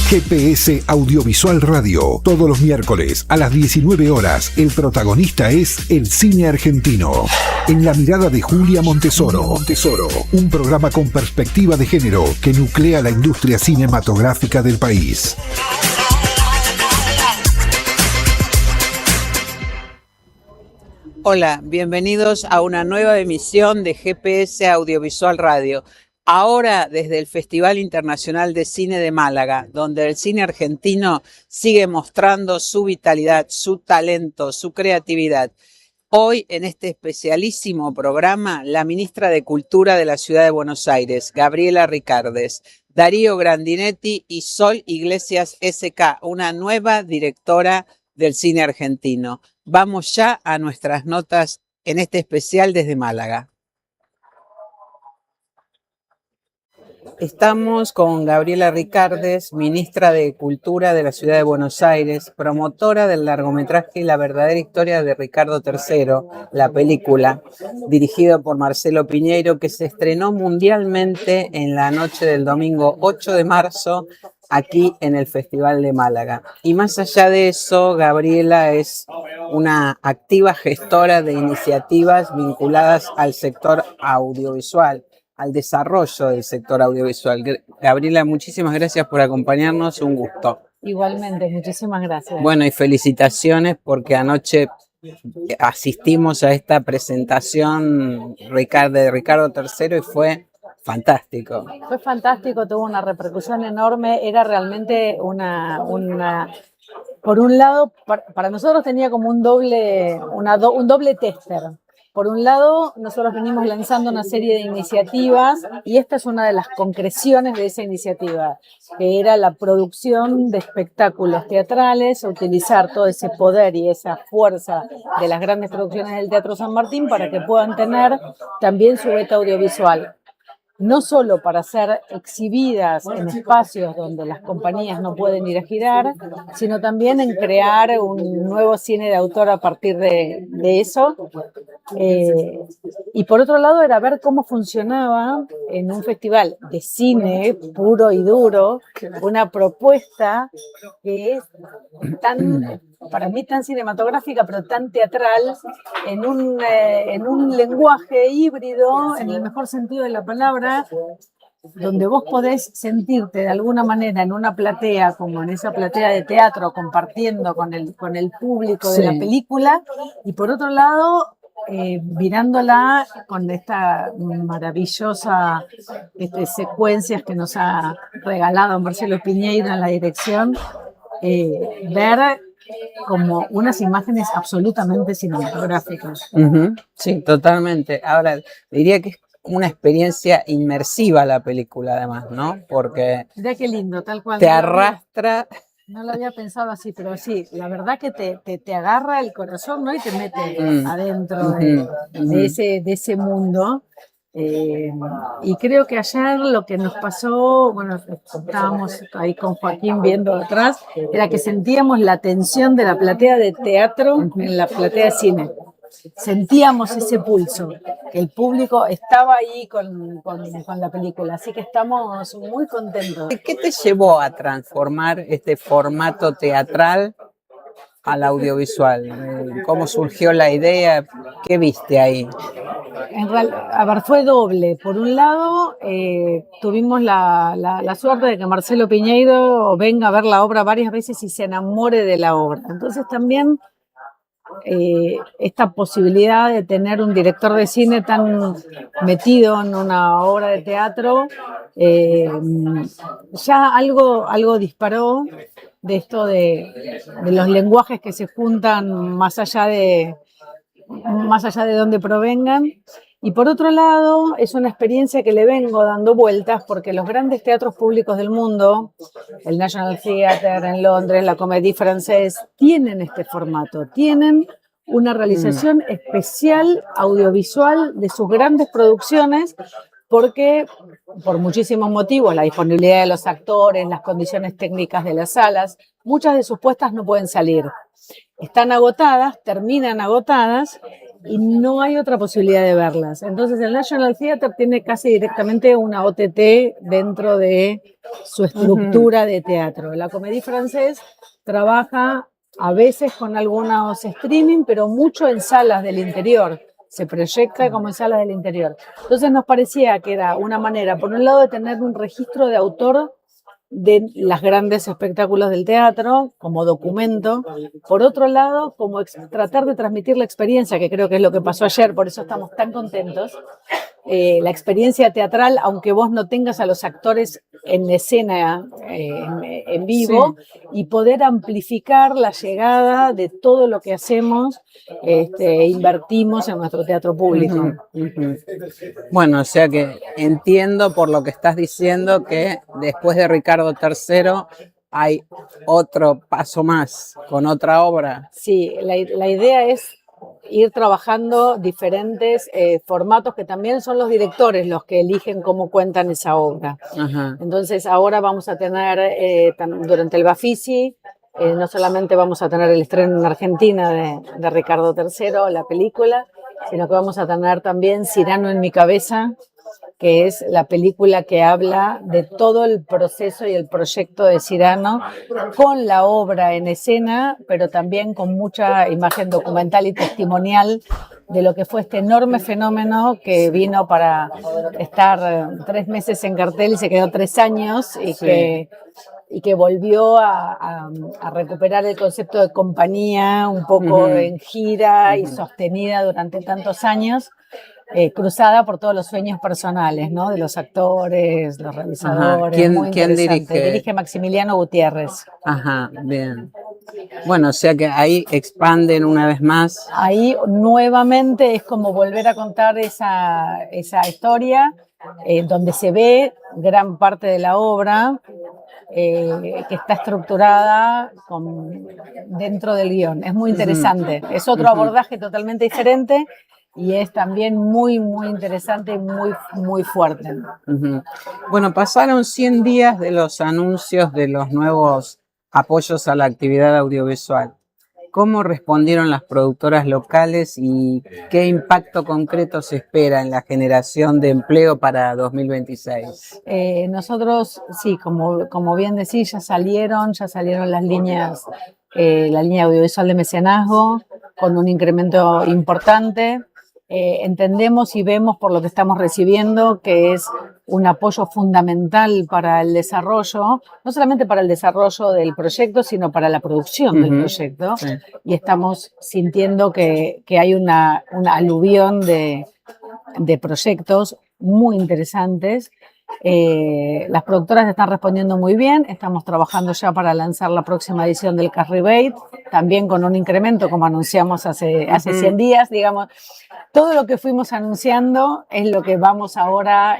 GPS Audiovisual Radio, todos los miércoles a las 19 horas. El protagonista es el cine argentino. En la mirada de Julia Montesoro, un programa con perspectiva de género que nuclea la industria cinematográfica del país. Hola, bienvenidos a una nueva emisión de GPS Audiovisual Radio. Ahora desde el Festival Internacional de Cine de Málaga, donde el cine argentino sigue mostrando su vitalidad, su talento, su creatividad. Hoy, en este especialísimo programa, la ministra de Cultura de la Ciudad de Buenos Aires, Gabriela Ricardes, Darío Grandinetti y Sol Iglesias SK, una nueva directora del cine argentino. Vamos ya a nuestras notas en este especial desde Málaga. Estamos con Gabriela Ricardes, ministra de Cultura de la Ciudad de Buenos Aires, promotora del largometraje La verdadera historia de Ricardo III, la película, dirigido por Marcelo Piñeiro, que se estrenó mundialmente en la noche del domingo 8 de marzo, aquí en el Festival de Málaga. Y más allá de eso, Gabriela es una activa gestora de iniciativas vinculadas al sector audiovisual, al desarrollo del sector audiovisual. Gabriela, muchísimas gracias por acompañarnos, un gusto. Igualmente, muchísimas gracias. Bueno, y felicitaciones porque anoche asistimos a esta presentación de Ricardo III y fue fantástico. Fue fantástico, tuvo una repercusión enorme, era realmente por un lado, para nosotros tenía como un doble tester. Por un lado, nosotros venimos lanzando una serie de iniciativas y esta es una de las concreciones de esa iniciativa, que era la producción de espectáculos teatrales, utilizar todo ese poder y esa fuerza de las grandes producciones del Teatro San Martín para que puedan tener también su beta audiovisual. No solo para ser exhibidas en espacios donde las compañías no pueden ir a girar, sino también en crear un nuevo cine de autor a partir de eso. Y por otro lado era ver cómo funcionaba en un festival de cine puro y duro, una propuesta que es para mí tan cinematográfica, pero tan teatral, en un lenguaje híbrido, en el mejor sentido de la palabra, donde vos podés sentirte de alguna manera en una platea, como en esa platea de teatro, compartiendo con el público de la película, y por otro lado, mirándola con esta maravillosa secuencias que nos ha regalado Marcelo Piñeiro en la dirección, ver como unas imágenes absolutamente cinematográficas. Sí, totalmente. Ahora, diría que es una experiencia inmersiva la película, además, ¿no? Porque mirá qué lindo, tal cual. Te arrastra. No lo había pensado así, pero sí, la verdad que te agarra el corazón, ¿no? Y te mete adentro de ese mundo. Y creo que ayer lo que nos pasó, bueno, estábamos ahí con Joaquín viendo atrás, era que sentíamos la tensión de la platea de teatro en la platea de cine. Sentíamos ese pulso, que el público estaba ahí con la película, así que estamos muy contentos. ¿Qué te llevó a transformar este formato teatral al audiovisual? ¿Cómo surgió la idea? ¿Qué viste ahí? A ver, fue doble. Por un lado, tuvimos la suerte de que Marcelo Piñeiro venga a ver la obra varias veces y se enamore de la obra. Entonces también esta posibilidad de tener un director de cine tan metido en una obra de teatro, ya algo disparó de esto de los lenguajes que se juntan más allá de dónde provengan. Y por otro lado, es una experiencia que le vengo dando vueltas porque los grandes teatros públicos del mundo, el National Theatre en Londres, la Comédie Française, tienen este formato, tienen una realización especial audiovisual de sus grandes producciones porque, por muchísimos motivos, la disponibilidad de los actores, las condiciones técnicas de las salas, muchas de sus puestas no pueden salir. Están agotadas, terminan agotadas, y no hay otra posibilidad de verlas. Entonces el National Theatre tiene casi directamente una OTT dentro de su estructura de teatro. La Comédie Française trabaja a veces con algunos streaming, pero mucho en salas del interior. Se proyecta como en salas del interior. Entonces nos parecía que era una manera, por un lado, de tener un registro de autor de los grandes espectáculos del teatro como documento, por otro lado, como tratar de transmitir la experiencia, que creo que es lo que pasó ayer, por eso estamos tan contentos, la experiencia teatral, aunque vos no tengas a los actores en escena, en vivo, sí, y poder amplificar la llegada de todo lo que hacemos, invertimos en nuestro teatro público. Bueno, o sea que entiendo por lo que estás diciendo que después de Ricardo III hay otro paso más con otra obra. Sí, la idea es ir trabajando diferentes formatos que también son los directores los que eligen cómo cuentan esa obra. Ajá. Entonces ahora vamos a tener durante el Bafisi, no solamente vamos a tener el estreno en Argentina de Ricardo III, la película, sino que vamos a tener también Cyrano en mi cabeza, que es la película que habla de todo el proceso y el proyecto de Cyrano, con la obra en escena, pero también con mucha imagen documental y testimonial de lo que fue este enorme fenómeno que vino para estar 3 meses en cartel y se quedó 3 años y sí, que volvió a recuperar el concepto de compañía un poco en gira y sostenida durante tantos años. Cruzada por todos los sueños personales, ¿no? De los actores, los realizadores. Ajá. ¿Quién dirige? Dirige Maximiliano Gutiérrez. Ajá, bien. Bueno, o sea que ahí expanden una vez más. Ahí nuevamente es como volver a contar esa historia, donde se ve gran parte de la obra, que está estructurada dentro del guión. Es muy interesante. Es otro abordaje totalmente diferente. Y es también muy, muy interesante y muy, muy fuerte. Bueno, pasaron 100 días de los anuncios de los nuevos apoyos a la actividad audiovisual. ¿Cómo respondieron las productoras locales y qué impacto concreto se espera en la generación de empleo para 2026? Nosotros, sí, como bien decís, ya salieron las líneas, la línea audiovisual de mecenazgo con un incremento importante. Entendemos y vemos por lo que estamos recibiendo que es un apoyo fundamental para el desarrollo, no solamente para el desarrollo del proyecto, sino para la producción del proyecto. Sí. Y estamos sintiendo que hay una aluvión de proyectos muy interesantes. Las productoras están respondiendo muy bien, estamos trabajando ya para lanzar la próxima edición del Cash Rebate, también con un incremento como anunciamos hace 100 días, digamos. Todo lo que fuimos anunciando es lo que vamos ahora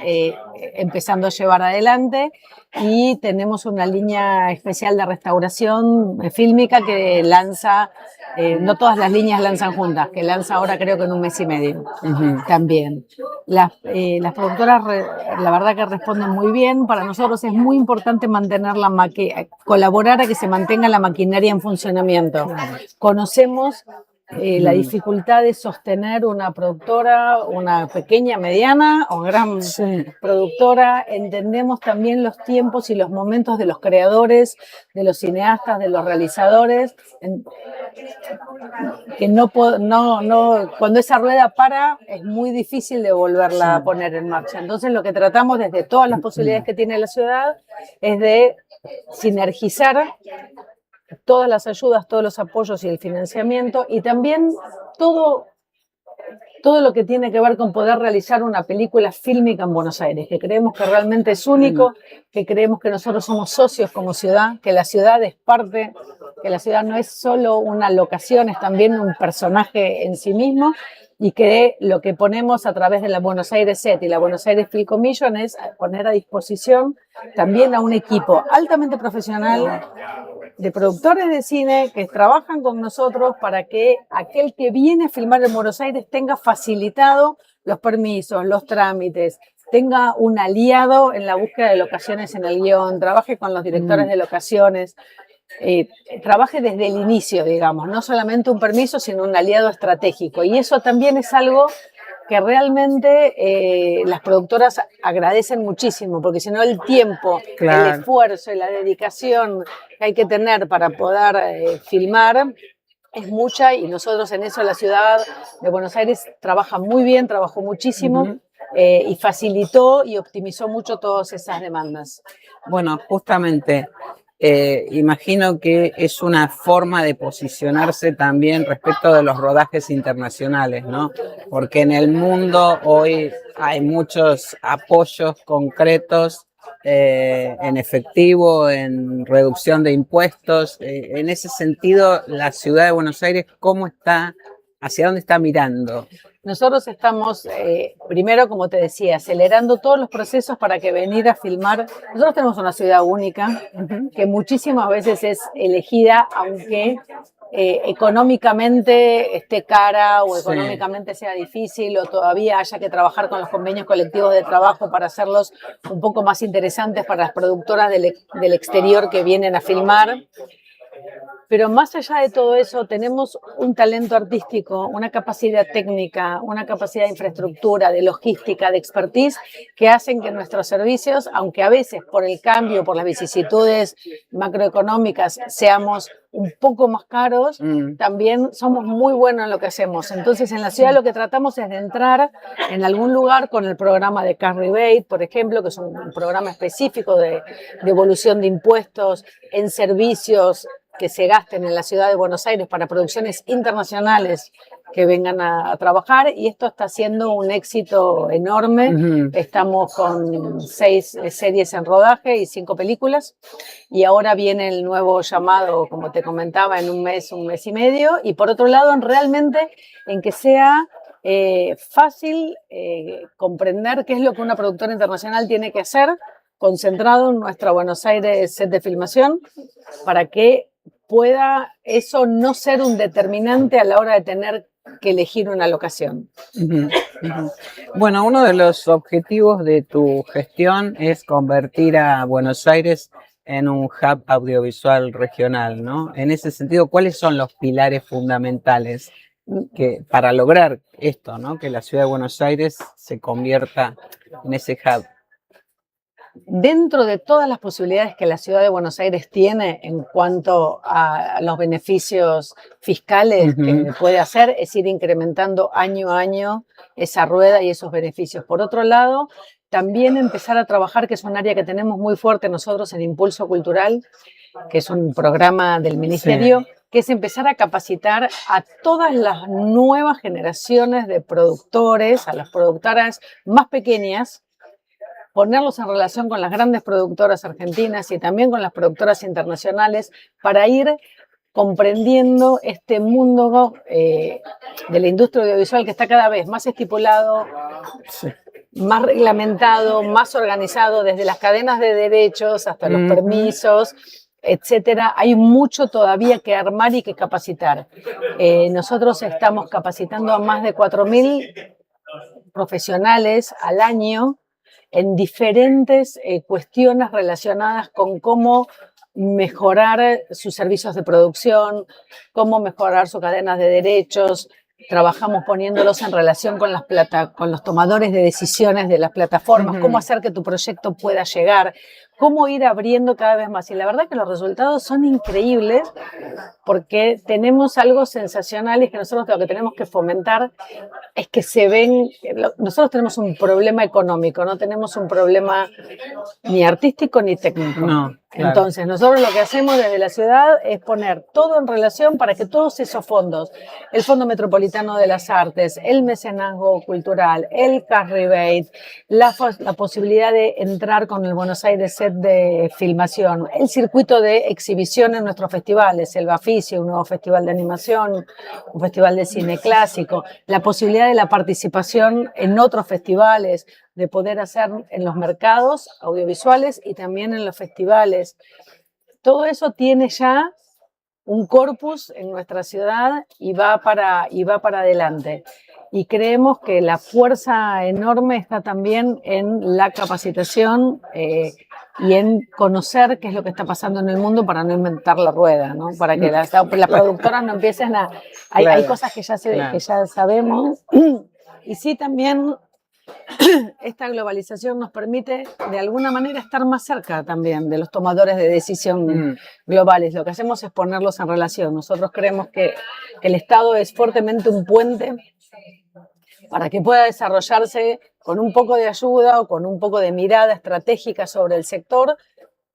empezando a llevar adelante y tenemos una línea especial de restauración fílmica que lanza, no todas las líneas lanzan juntas, que lanza ahora creo que en 1 mes y medio también. Las productoras la verdad que responden muy bien. Para nosotros es muy importante mantener colaborar a que se mantenga la maquinaria en funcionamiento. Conocemos la dificultad de sostener una productora, una pequeña, mediana o gran productora. Entendemos también los tiempos y los momentos de los creadores, de los cineastas, de los realizadores, que cuando esa rueda para es muy difícil de volverla a poner en marcha. Entonces lo que tratamos desde todas las posibilidades que tiene la ciudad es de sinergizar todas las ayudas, todos los apoyos y el financiamiento, y también todo lo que tiene que ver con poder realizar una película fílmica en Buenos Aires, que creemos que realmente es único, que creemos que nosotros somos socios como ciudad, que la ciudad es parte, que la ciudad no es solo una locación, es también un personaje en sí mismo, y que lo que ponemos a través de la Buenos Aires Set y la Buenos Aires Film Commission es poner a disposición también a un equipo altamente profesional de productores de cine que trabajan con nosotros para que aquel que viene a filmar en Buenos Aires tenga facilitado los permisos, los trámites, tenga un aliado en la búsqueda de locaciones en el guión, trabaje con los directores de locaciones. trabaje desde el inicio, digamos, no solamente un permiso, sino un aliado estratégico. Y eso también es algo que realmente las productoras agradecen muchísimo, porque si no el tiempo, Claro. el esfuerzo y la dedicación que hay que tener para poder filmar es mucha, y nosotros en eso la ciudad de Buenos Aires trabaja muy bien, trabajó muchísimo y facilitó y optimizó mucho todas esas demandas. Bueno, justamente, imagino que es una forma de posicionarse también respecto de los rodajes internacionales, ¿no? Porque en el mundo hoy hay muchos apoyos concretos en efectivo, en reducción de impuestos. En ese sentido, la ciudad de Buenos Aires, ¿cómo está? ¿Hacia dónde está mirando? Nosotros estamos, primero, como te decía, acelerando todos los procesos para que venir a filmar. Nosotros tenemos una ciudad única que muchísimas veces es elegida, aunque económicamente esté cara o económicamente sea difícil o todavía haya que trabajar con los convenios colectivos de trabajo para hacerlos un poco más interesantes para las productoras del exterior que vienen a filmar. Pero más allá de todo eso, tenemos un talento artístico, una capacidad técnica, una capacidad de infraestructura, de logística, de expertise, que hacen que nuestros servicios, aunque a veces por el cambio, por las vicisitudes macroeconómicas, seamos un poco más caros, también somos muy buenos en lo que hacemos. Entonces, en la ciudad lo que tratamos es de entrar en algún lugar con el programa de Cash Rebate, por ejemplo, que es un programa específico de devolución de impuestos en servicios que se gasten en la ciudad de Buenos Aires para producciones internacionales que vengan a trabajar, y esto está siendo un éxito enorme. Estamos con 6 series en rodaje y 5 películas, y ahora viene el nuevo llamado, como te comentaba, en un mes y medio, y por otro lado, realmente en que sea fácil comprender qué es lo que una productora internacional tiene que hacer, concentrado en nuestra Buenos Aires set de filmación, para que pueda eso no ser un determinante a la hora de tener que elegir una locación. Bueno, uno de los objetivos de tu gestión es convertir a Buenos Aires en un hub audiovisual regional, ¿no? En ese sentido, ¿cuáles son los pilares fundamentales para lograr esto, ¿no? Que la ciudad de Buenos Aires se convierta en ese hub? Dentro de todas las posibilidades que la ciudad de Buenos Aires tiene en cuanto a los beneficios fiscales que puede hacer, es ir incrementando año a año esa rueda y esos beneficios. Por otro lado, también empezar a trabajar, que es un área que tenemos muy fuerte nosotros en Impulso Cultural, que es un programa del Ministerio, que es empezar a capacitar a todas las nuevas generaciones de productores, a las productoras más pequeñas, ponerlos en relación con las grandes productoras argentinas y también con las productoras internacionales, para ir comprendiendo este mundo de la industria audiovisual que está cada vez más estipulado, más reglamentado, más organizado, desde las cadenas de derechos hasta los permisos, etcétera. Hay mucho todavía que armar y que capacitar. Nosotros estamos capacitando a más de 4.000 profesionales al año en diferentes cuestiones relacionadas con cómo mejorar sus servicios de producción, cómo mejorar sus cadenas de derechos. Trabajamos poniéndolos en relación con con los tomadores de decisiones de las plataformas, cómo hacer que tu proyecto pueda llegar, cómo ir abriendo cada vez más. Y la verdad que los resultados son increíbles, porque tenemos algo sensacional, y es que nosotros lo que tenemos que fomentar es que se ven. Nosotros tenemos un problema económico, no tenemos un problema ni artístico ni técnico. No, claro. Entonces, nosotros lo que hacemos desde la ciudad es poner todo en relación para que todos esos fondos, el Fondo Metropolitano de las Artes, el mecenazgo cultural, el Cash Rebate, la posibilidad de entrar con el Buenos Aires set de filmación, el circuito de exhibición en nuestros festivales, el Baficio, un nuevo festival de animación, un festival de cine clásico, la posibilidad de la participación en otros festivales, de poder hacer en los mercados audiovisuales y también en los festivales. Todo eso tiene ya un corpus en nuestra ciudad y va para adelante. Y creemos que la fuerza enorme está también en la capacitación y en conocer qué es lo que está pasando en el mundo para no inventar la rueda, ¿no? Para que las productoras no empiecen a... Hay cosas que que ya sabemos, y sí también esta globalización nos permite de alguna manera estar más cerca también de los tomadores de decisión globales. Lo que hacemos es ponerlos en relación. Nosotros creemos que el Estado es fuertemente un puente para que pueda desarrollarse con un poco de ayuda o con un poco de mirada estratégica sobre el sector,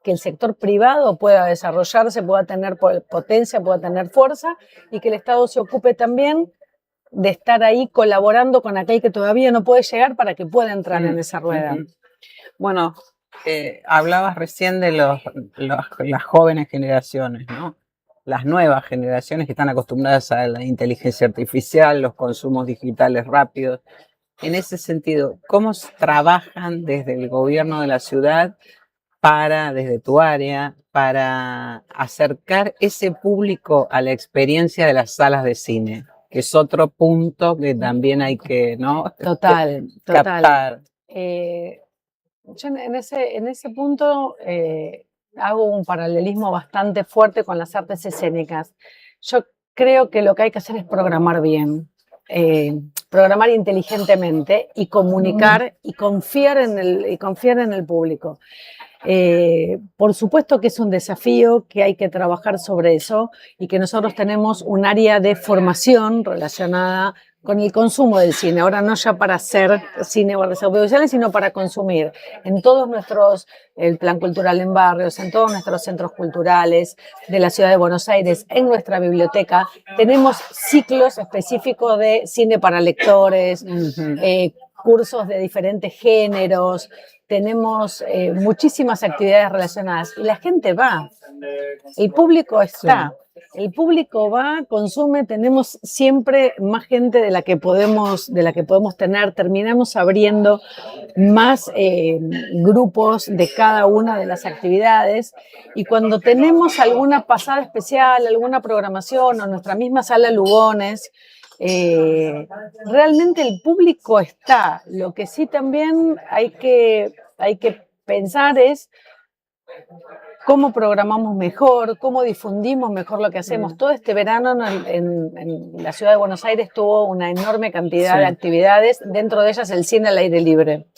que el sector privado pueda desarrollarse, pueda tener potencia, pueda tener fuerza, y que el Estado se ocupe también de estar ahí colaborando con aquel que todavía no puede llegar para que pueda entrar en esa rueda. Bueno, hablabas recién de las jóvenes generaciones, ¿no? Las nuevas generaciones que están acostumbradas a la inteligencia artificial, los consumos digitales rápidos. En ese sentido, ¿cómo trabajan desde el gobierno de la ciudad desde tu área, para acercar ese público a la experiencia de las salas de cine? Que es otro punto que también hay que, ¿no? Total. Captar. Yo en ese punto hago un paralelismo bastante fuerte con las artes escénicas. Yo creo que lo que hay que hacer es programar bien, programar inteligentemente y comunicar y confiar en el público. Por supuesto que es un desafío, que hay que trabajar sobre eso, y que nosotros tenemos un área de formación relacionada con el consumo del cine. Ahora no ya para hacer cine o artes audiovisuales, sino para consumir en todos el plan cultural en barrios, en todos nuestros centros culturales de la ciudad de Buenos Aires, en nuestra biblioteca. Tenemos ciclos específicos de cine para lectores, cursos de diferentes géneros. Tenemos muchísimas actividades relacionadas y la gente va, el público está, el público va, consume, tenemos siempre más gente de la que podemos tener, terminamos abriendo más grupos de cada una de las actividades, y cuando tenemos alguna pasada especial, alguna programación o nuestra misma sala Lugones, realmente el público está. Lo que sí también hay que pensar es cómo programamos mejor, cómo difundimos mejor lo que hacemos. Todo este verano en la ciudad de Buenos Aires tuvo una enorme cantidad de actividades, dentro de ellas el cine al aire libre.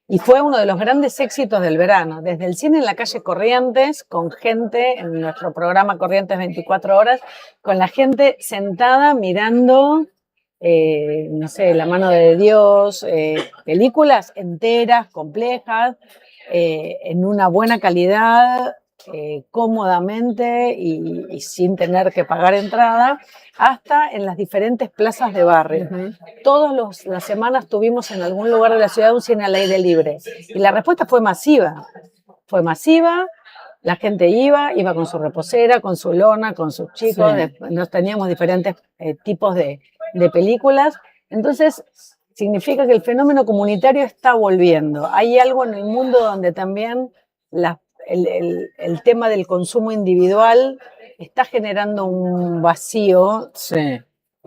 Y fue uno de los grandes éxitos del verano, desde el cine en la calle Corrientes, con gente, en nuestro programa Corrientes 24 horas, con la gente sentada mirando, no sé, La mano de Dios, películas enteras, complejas, en una buena calidad, cómodamente y sin tener que pagar entrada, hasta en las diferentes plazas de barrio. Todas las semanas tuvimos en algún lugar de la ciudad un cine al aire libre. Y la respuesta fue masiva. Fue masiva, la gente iba con su reposera, con su lona, con sus chicos. Nos teníamos diferentes tipos de películas. Entonces, significa que el fenómeno comunitario está volviendo. Hay algo en el mundo donde también el tema del consumo individual está generando un vacío,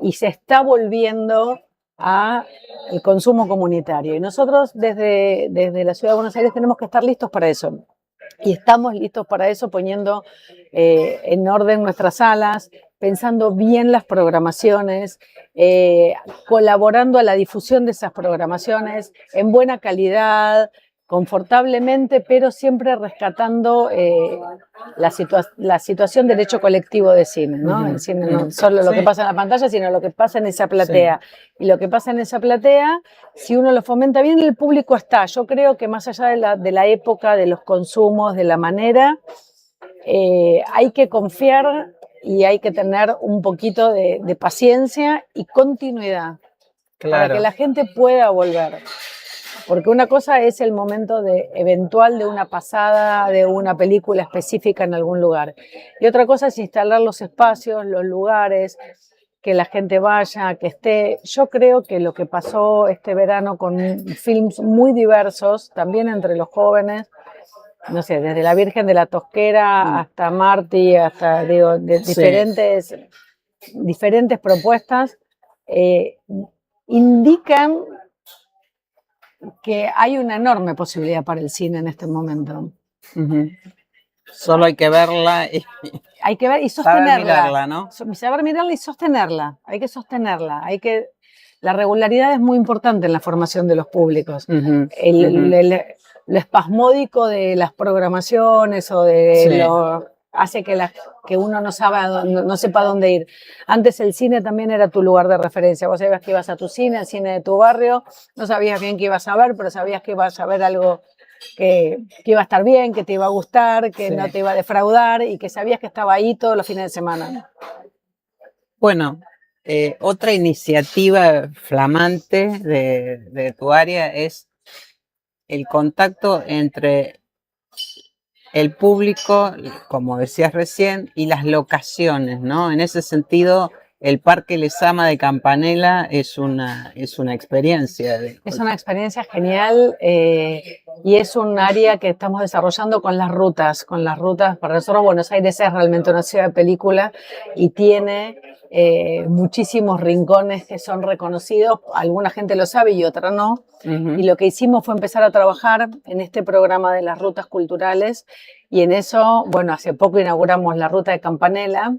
y se está volviendo a el consumo comunitario. Y nosotros desde la Ciudad de Buenos Aires tenemos que estar listos para eso. Y estamos listos para eso, poniendo en orden nuestras salas, pensando bien las programaciones, colaborando a la difusión de esas programaciones en buena calidad, confortablemente, pero siempre rescatando la situación del hecho colectivo de cine, ¿no? El cine no solo lo que pasa en la pantalla, sino lo que pasa en esa platea. Y lo que pasa en esa platea, si uno lo fomenta bien, el público está. Yo creo que más allá de la época, de los consumos, de la manera, hay que confiar y hay que tener un poquito de paciencia y continuidad para que la gente pueda volver. Porque una cosa es el momento eventual de una pasada de una película específica en algún lugar. Y otra cosa es instalar los espacios, los lugares, que la gente vaya, que esté. Yo creo que lo que pasó este verano con films muy diversos, también entre los jóvenes, no sé, desde La Virgen de la Tosquera hasta Marty, hasta, diferentes propuestas, indican que hay una enorme posibilidad para el cine en este momento. Ujú. Solo hay que verla y Hay que ver y saber sostenerla. mirarla, ¿no? Saber mirarla y sostenerla. Hay que sostenerla. La regularidad es muy importante en la formación de los públicos. Ujú, El- ujú. el- lo espasmódico de las programaciones o de Sí. lo hace que uno no sepa dónde ir. Antes el cine también era tu lugar de referencia. Vos sabías que ibas a tu cine, al cine de tu barrio, no sabías bien qué ibas a ver, pero sabías que ibas a ver algo que iba a estar bien, que te iba a gustar, que Sí. no te iba a defraudar y que sabías que estaba ahí todos los fines de semana. Bueno, otra iniciativa flamante de tu área es el contacto entre el público, como decías recién, y las locaciones, ¿no? En ese sentido, el Parque Lezama de Campanella es una experiencia. Es una experiencia genial y es un área que estamos desarrollando con las rutas. Para nosotros Buenos Aires es realmente una ciudad de película y tiene muchísimos rincones que son reconocidos. Alguna gente lo sabe y otra no. Uh-huh. Y lo que hicimos fue empezar a trabajar en este programa de las rutas culturales y en eso, bueno, hace poco inauguramos la ruta de Campanella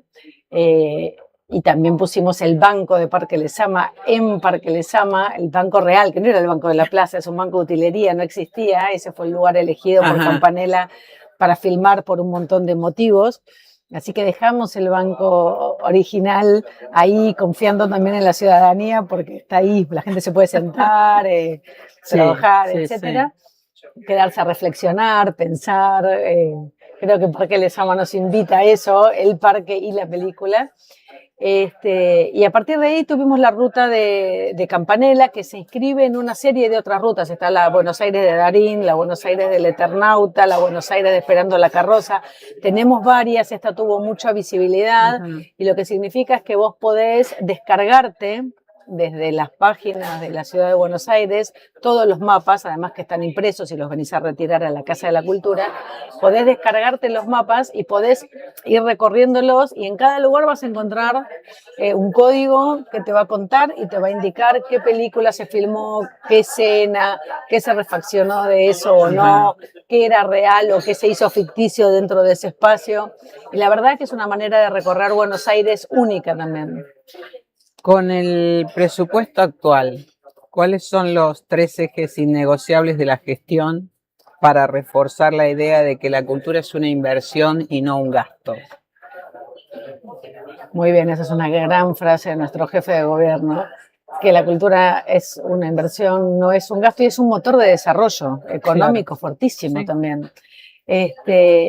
y también pusimos el banco de Parque Lezama en Parque Lezama, el banco real, que no era el banco de la plaza, es un banco de utilería, no existía, ese fue el lugar elegido por Campanella para filmar por un montón de motivos. Así que dejamos el banco original ahí, confiando también en la ciudadanía, porque está ahí, la gente se puede sentar, trabajar, etcétera. Quedarse a reflexionar, pensar. Creo que Parque Lezama nos invita a eso, el parque y la película. Y a partir de ahí tuvimos la ruta de Campanella, que se inscribe en una serie de otras rutas. Está la Buenos Aires de Darín, la Buenos Aires del Eternauta, la Buenos Aires de Esperando la Carroza. Tenemos varias, esta tuvo mucha visibilidad y lo que significa es que vos podés descargarte desde las páginas de la Ciudad de Buenos Aires, todos los mapas, además que están impresos y los venís a retirar a la Casa de la Cultura, podés descargarte los mapas y podés ir recorriéndolos y en cada lugar vas a encontrar un código que te va a contar y te va a indicar qué película se filmó, qué escena, qué se refaccionó de eso o no, qué era real o qué se hizo ficticio dentro de ese espacio. Y la verdad que es una manera de recorrer Buenos Aires única también. Con el presupuesto actual, ¿cuáles son los 3 ejes innegociables de la gestión para reforzar la idea de que la cultura es una inversión y no un gasto? Muy bien, esa es una gran frase de nuestro jefe de gobierno, que la cultura es una inversión, no es un gasto y es un motor de desarrollo económico fortísimo también.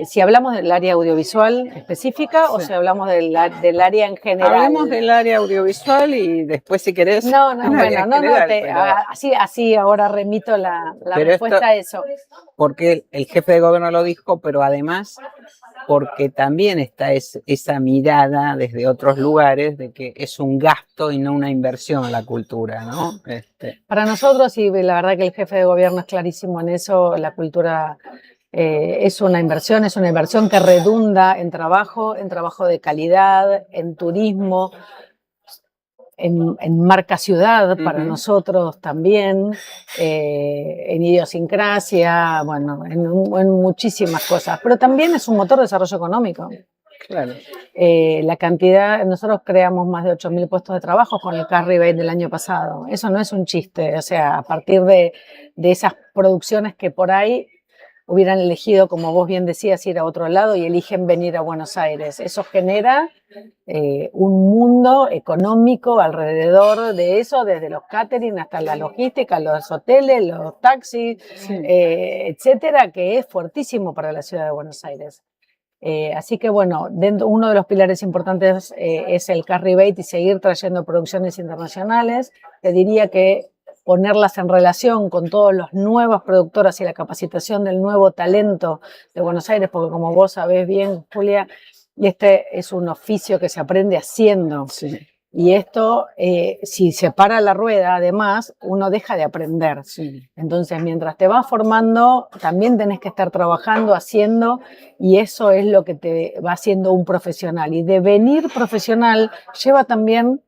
Si hablamos del área audiovisual específica o si hablamos del área en general. Hablemos del área audiovisual y después si querés. Así ahora remito la respuesta a eso. Porque el jefe de gobierno lo dijo, pero además porque también está esa mirada desde otros lugares de que es un gasto y no una inversión la cultura, ¿no? Para nosotros, y la verdad que el jefe de gobierno es clarísimo en eso, la cultura es una inversión que redunda en trabajo de calidad, en turismo, en marca ciudad para nosotros también, en idiosincrasia, bueno, en muchísimas cosas, pero también es un motor de desarrollo económico. Claro. La cantidad, nosotros creamos más de 8.000 puestos de trabajo con el Car Rebate del año pasado. Eso no es un chiste, o sea, a partir de esas producciones que por ahí hubieran elegido, como vos bien decías, ir a otro lado y eligen venir a Buenos Aires. Eso genera un mundo económico alrededor de eso, desde los catering hasta la logística, los hoteles, los taxis, etcétera, que es fuertísimo para la ciudad de Buenos Aires. Así que bueno, uno de los pilares importantes es el Car Rebate y seguir trayendo producciones internacionales. Te diría que ponerlas en relación con todas las nuevas productoras y la capacitación del nuevo talento de Buenos Aires, porque como vos sabés bien, Julia, este es un oficio que se aprende haciendo. Sí. Y esto, si se para la rueda, además, uno deja de aprender. Sí. Entonces, mientras te vas formando, también tenés que estar trabajando, haciendo, y eso es lo que te va haciendo un profesional. Y devenir profesional lleva también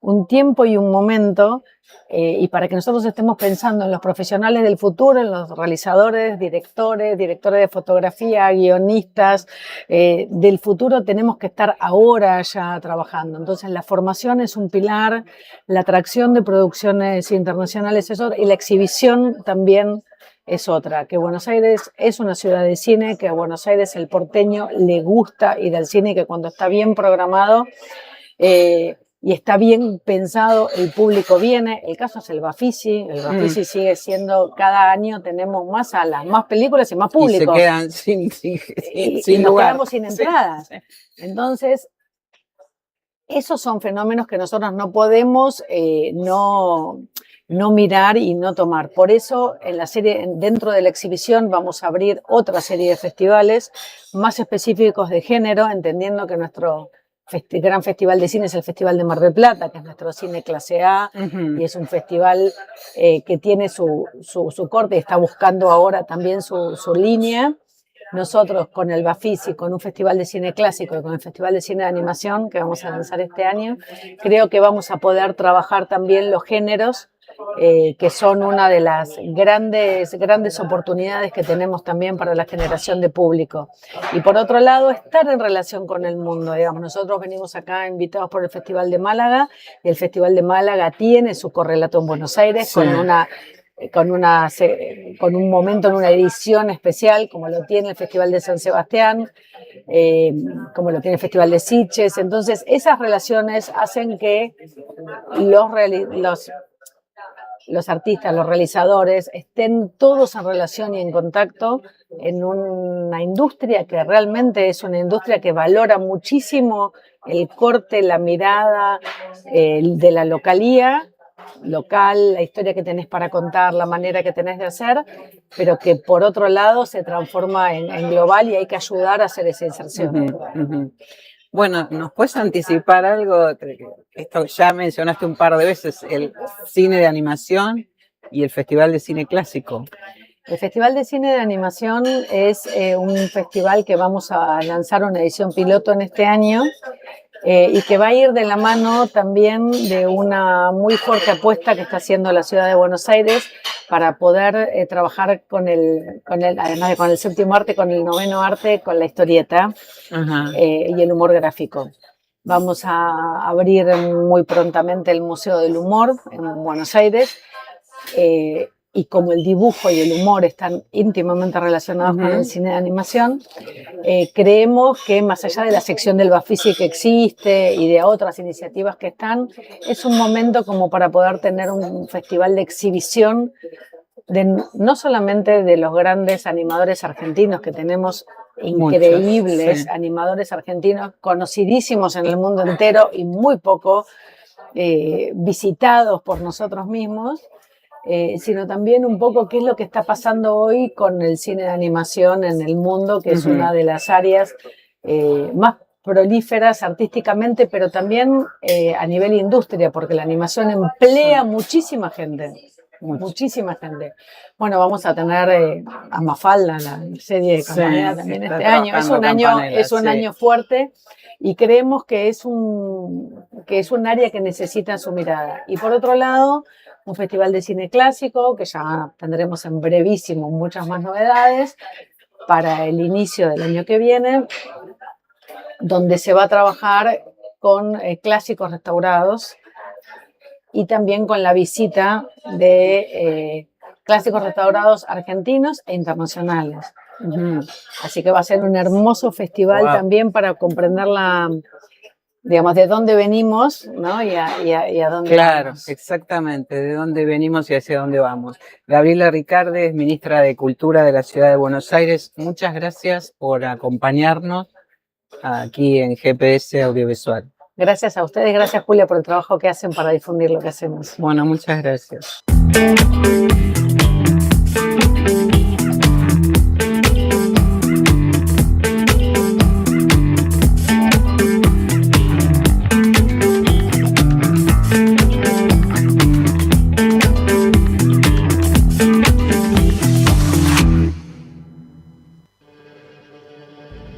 un tiempo y un momento, y para que nosotros estemos pensando en los profesionales del futuro, en los realizadores, directores de fotografía, guionistas del futuro, tenemos que estar ahora ya trabajando. Entonces la formación es un pilar, la atracción de producciones internacionales es otra, y la exhibición también es otra, que Buenos Aires es una ciudad de cine, que a Buenos Aires el porteño le gusta ir al cine, y que cuando está bien programado y está bien pensado, el público viene. El caso es el Bafisi. El Bafisi sigue siendo, cada año tenemos más salas, más películas y más público. Y se quedan sin y nos quedamos sin entradas. Sí. Entonces, esos son fenómenos que nosotros no podemos no mirar y no tomar. Por eso, en la serie, dentro de la exhibición, vamos a abrir otra serie de festivales más específicos de género, entendiendo que nuestro gran festival de cine es el Festival de Mar del Plata, que es nuestro cine clase A, y es un festival que tiene su corte y está buscando ahora también su línea. Nosotros con el Bafisi, con un festival de cine clásico y con el festival de cine de animación que vamos a lanzar este año, creo que vamos a poder trabajar también los géneros, que son una de las grandes oportunidades que tenemos también para la generación de público. Y por otro lado, estar en relación con el mundo. Digamos, nosotros venimos acá invitados por el Festival de Málaga, y el Festival de Málaga tiene su correlato en Buenos Aires, sí, con un momento en una edición especial, como lo tiene el Festival de San Sebastián, como lo tiene el Festival de Sitges. Entonces, esas relaciones hacen que los artistas, los realizadores, estén todos en relación y en contacto en una industria que realmente es una industria que valora muchísimo el corte, la mirada de la localía, local, la historia que tenés para contar, la manera que tenés de hacer, pero que por otro lado se transforma en global, y hay que ayudar a hacer esa inserción. Bueno, ¿nos puedes anticipar algo? Esto ya mencionaste un par de veces, el cine de animación y el Festival de Cine Clásico. El Festival de Cine de Animación es un festival que vamos a lanzar una edición piloto en este año, y que va a ir de la mano también de una muy fuerte apuesta que está haciendo la ciudad de Buenos Aires para poder trabajar además de con el séptimo arte, con el noveno arte, con la historieta y el humor gráfico. Vamos a abrir muy prontamente el Museo del Humor en Buenos Aires, y como el dibujo y el humor están íntimamente relacionados con el cine de animación, creemos que más allá de la sección del Bafisi que existe y de otras iniciativas que están, es un momento como para poder tener un festival de exhibición no solamente de los grandes animadores argentinos, que tenemos increíbles animadores argentinos conocidísimos en el mundo entero y muy poco visitados por nosotros mismos, sino también un poco qué es lo que está pasando hoy con el cine de animación en el mundo, que es una de las áreas más prolíferas artísticamente, pero también a nivel industria, porque la animación emplea muchísima gente. Muchísima gente. Bueno, vamos a tener a Mafalda, la serie de Campanella, también este año. Es un año fuerte, y creemos que es un área que necesita su mirada. Y por otro lado, un festival de cine clásico, que ya tendremos en brevísimo muchas más novedades para el inicio del año que viene, donde se va a trabajar con clásicos restaurados, y también con la visita de clásicos restaurados argentinos e internacionales. Así que va a ser un hermoso festival también para comprender digamos, de dónde venimos, ¿no? y a dónde vamos. Exactamente, de dónde venimos y hacia dónde vamos. Gabriela Ricardes, ministra de Cultura de la Ciudad de Buenos Aires, muchas gracias por acompañarnos aquí en GPS Audiovisual. Gracias a ustedes, gracias Julia por el trabajo que hacen para difundir lo que hacemos. Bueno, muchas gracias.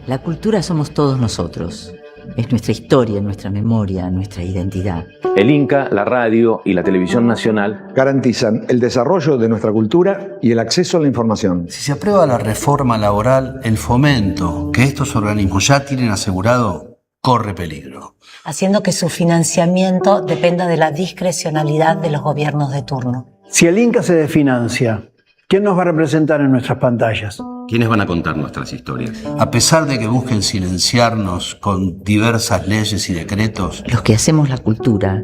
La cultura somos todos nosotros. es nuestra historia, nuestra memoria, nuestra identidad. El Inca, la radio y la televisión nacional garantizan el desarrollo de nuestra cultura y el acceso a la información. Si se aprueba la reforma laboral, el fomento que estos organismos ya tienen asegurado corre peligro, haciendo que su financiamiento dependa de la discrecionalidad de los gobiernos de turno. Si el Inca se desfinancia, ¿quién nos va a representar en nuestras pantallas? ¿Quiénes van a contar nuestras historias? A pesar de que busquen silenciarnos con diversas leyes y decretos, los que hacemos la cultura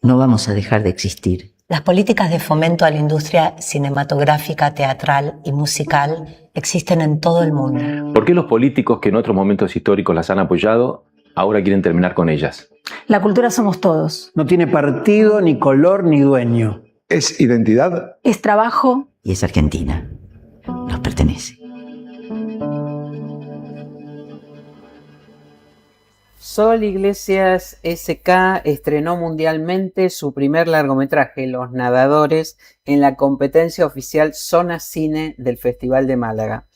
no vamos a dejar de existir. Las políticas de fomento a la industria cinematográfica, teatral y musical existen en todo el mundo. ¿Por qué los políticos que en otros momentos históricos las han apoyado ahora quieren terminar con ellas? La cultura somos todos. No tiene partido, ni color, ni dueño. Es identidad. Es trabajo. Y es Argentina. Nos pertenece. Sol Iglesias SK estrenó mundialmente su primer largometraje, Los Nadadores, en la competencia oficial Zona Cine del Festival de Málaga.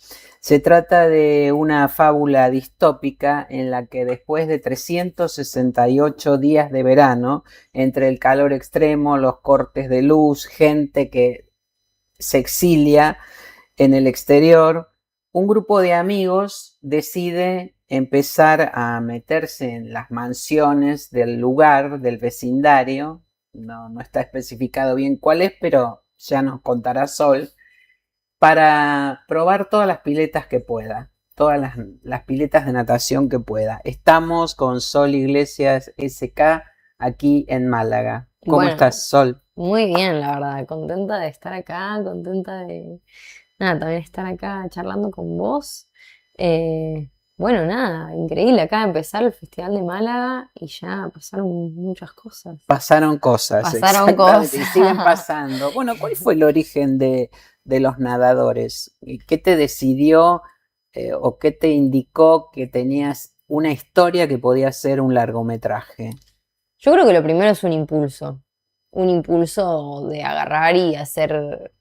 Se trata de una fábula distópica en la que después de 368 días de verano, entre el calor extremo, los cortes de luz, gente que se exilia en el exterior, un grupo de amigos decide empezar a meterse en las mansiones del lugar, del vecindario. No está especificado bien cuál es, pero ya nos contará Sol, para probar todas las piletas que pueda, todas las piletas de natación que pueda. Estamos con Sol Iglesias SK aquí en Málaga. ¿Cómo estás, Sol? Muy bien, la verdad, contenta de estar acá, contenta de también estar acá charlando con vos. Bueno, nada, increíble, acaba de empezar el Festival de Málaga y ya pasaron muchas cosas. Pasaron cosas. Pasaron cosas. Y siguen pasando. Bueno, ¿cuál fue el origen de Los Nadadores? ¿Qué te decidió o qué te indicó que tenías una historia que podía ser un largometraje? Yo creo que lo primero es un impulso de agarrar y hacer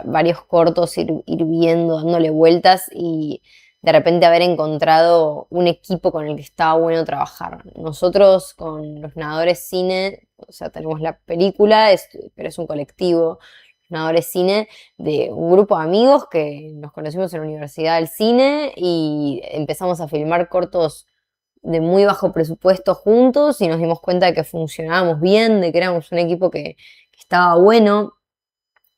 varios cortos, ir viendo, dándole vueltas y de repente haber encontrado un equipo con el que estaba bueno trabajar. Nosotros con Los Nadadores Cine, o sea, tenemos la película, pero es un colectivo, Los Nadadores Cine, de un grupo de amigos que nos conocimos en la Universidad del Cine y empezamos a filmar cortos de muy bajo presupuesto juntos y nos dimos cuenta de que funcionábamos bien, de que éramos un equipo que estaba bueno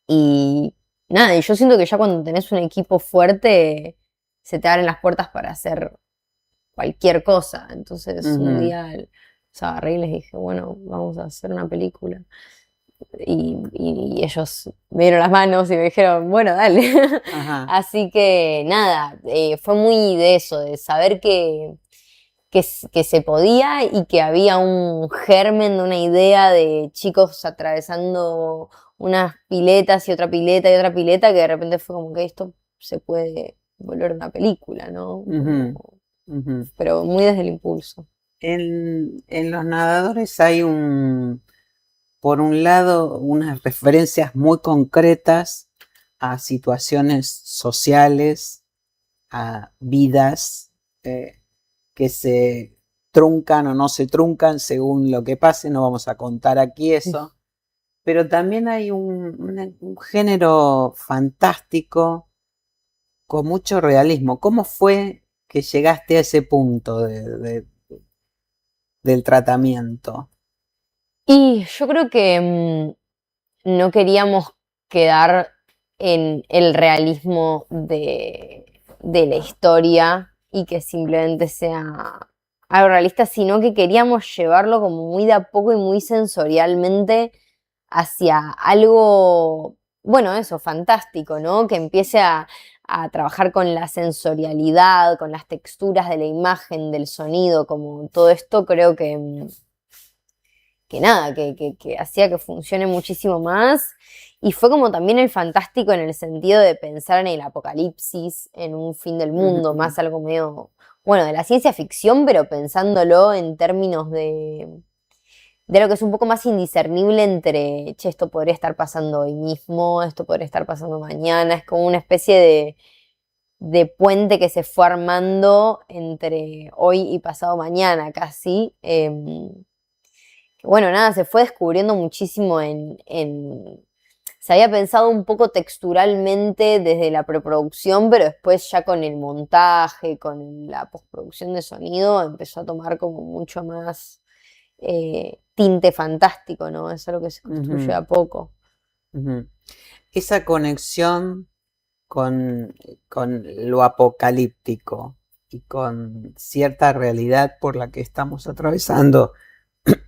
y nada, y yo siento que ya cuando tenés un equipo fuerte se te abren las puertas para hacer cualquier cosa. Entonces un día los agarré y les dije, bueno, vamos a hacer una película. Y ellos me dieron las manos y me dijeron, bueno, dale. Así que nada, fue muy de eso, de saber que se podía y que había un germen de una idea de chicos atravesando unas piletas y otra pileta y otra pileta, que de repente fue como que esto se puede volver una película, ¿no? Pero muy desde el impulso. En Los Nadadores hay por un lado, unas referencias muy concretas a situaciones sociales, a vidas que se truncan o no se truncan según lo que pase. No vamos a contar aquí eso. Pero también hay un género fantástico con mucho realismo. ¿Cómo fue que llegaste a ese punto del tratamiento? Y yo creo que no queríamos quedar en el realismo de la historia y que simplemente sea algo realista, sino que queríamos llevarlo como muy de a poco y muy sensorialmente hacia algo, bueno, eso, fantástico, ¿no? Que empiece a trabajar con la sensorialidad, con las texturas de la imagen, del sonido, como todo esto creo que nada, que hacía que funcione muchísimo más. Y fue como también el fantástico en el sentido de pensar en el apocalipsis, en un fin del mundo, más algo medio, bueno, de la ciencia ficción, pero pensándolo en términos de lo que es un poco más indiscernible entre, che, esto podría estar pasando hoy mismo, esto podría estar pasando mañana, es como una especie de puente que se fue armando entre hoy y pasado mañana casi. Bueno, nada, se fue descubriendo muchísimo se había pensado un poco texturalmente desde la preproducción, pero después ya con el montaje, con la postproducción de sonido, empezó a tomar como mucho más tinte fantástico, ¿no? Es algo que se construye a poco. Esa conexión con lo apocalíptico y con cierta realidad por la que estamos atravesando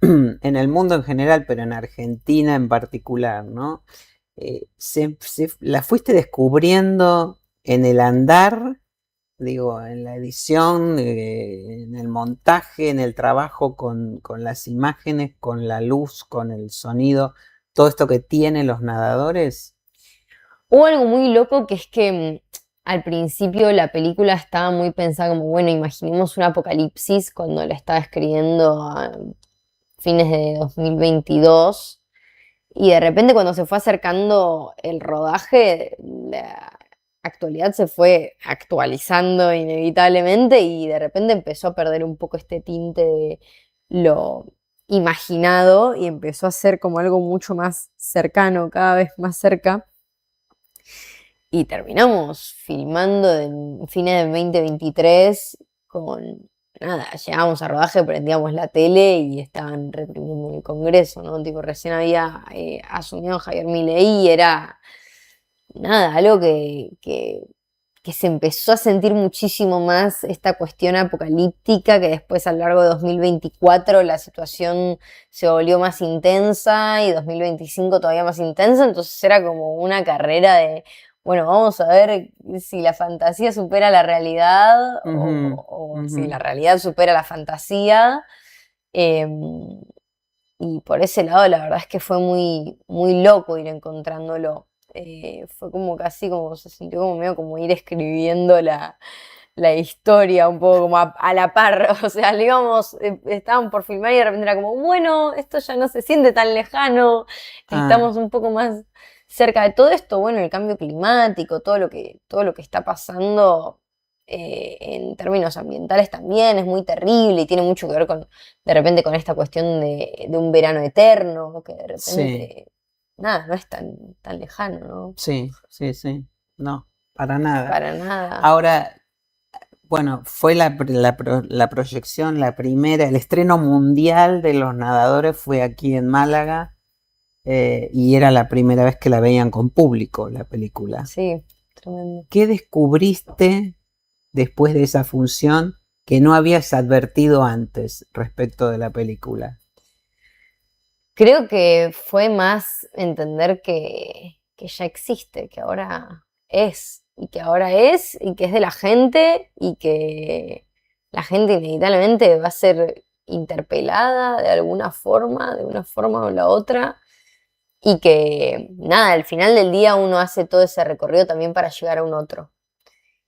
en el mundo en general, pero en Argentina en particular, ¿no? La fuiste descubriendo en el andar, digo, en la edición, en el montaje, en el trabajo con las imágenes, con la luz, con el sonido, todo esto que tienen los nadadores. Hubo algo muy loco que es que al principio la película estaba muy pensada como, bueno, imaginemos un apocalipsis cuando la estaba escribiendo a fines de 2022. Y de repente cuando se fue acercando el rodaje, la actualidad se fue actualizando inevitablemente y de repente empezó a perder un poco este tinte de lo imaginado y empezó a ser como algo mucho más cercano, cada vez más cerca. Y terminamos filmando en fines de 2023 con... Nada, llegamos a rodaje, prendíamos la tele y estaban reprimiendo en el Congreso, ¿no? Tipo, recién había asumido Javier Milei y era, nada, algo que se empezó a sentir muchísimo más esta cuestión apocalíptica, que después a lo largo de 2024 la situación se volvió más intensa y 2025 todavía más intensa, entonces era como una carrera de... Bueno, vamos a ver si la fantasía supera la realidad o si la realidad supera la fantasía. Y por ese lado la verdad es que fue muy, muy loco ir encontrándolo. Fue como casi como se sintió como medio como ir escribiendo la historia un poco como a la par. O sea, estaban por filmar y de repente era como, bueno, esto ya no se siente tan lejano, estamos un poco más... cerca de todo esto, bueno, el cambio climático, todo lo que está pasando en términos ambientales también es muy terrible y tiene mucho que ver de repente con esta cuestión de un verano eterno, que de repente, nada, no es tan lejano, ¿no? Sí, no, para nada. Para nada. Ahora, bueno, fue la proyección, la primera, el estreno mundial de Los Nadadores fue aquí en Málaga. Y era la primera vez que la veían con público, la película. Sí, tremendo. ¿Qué descubriste después de esa función que no habías advertido antes respecto de la película? Creo que fue más entender que ya existe, que ahora es, y que es de la gente, y que la gente inevitablemente va a ser interpelada de una forma o la otra. Y que, nada, al final del día uno hace todo ese recorrido también para llegar a un otro.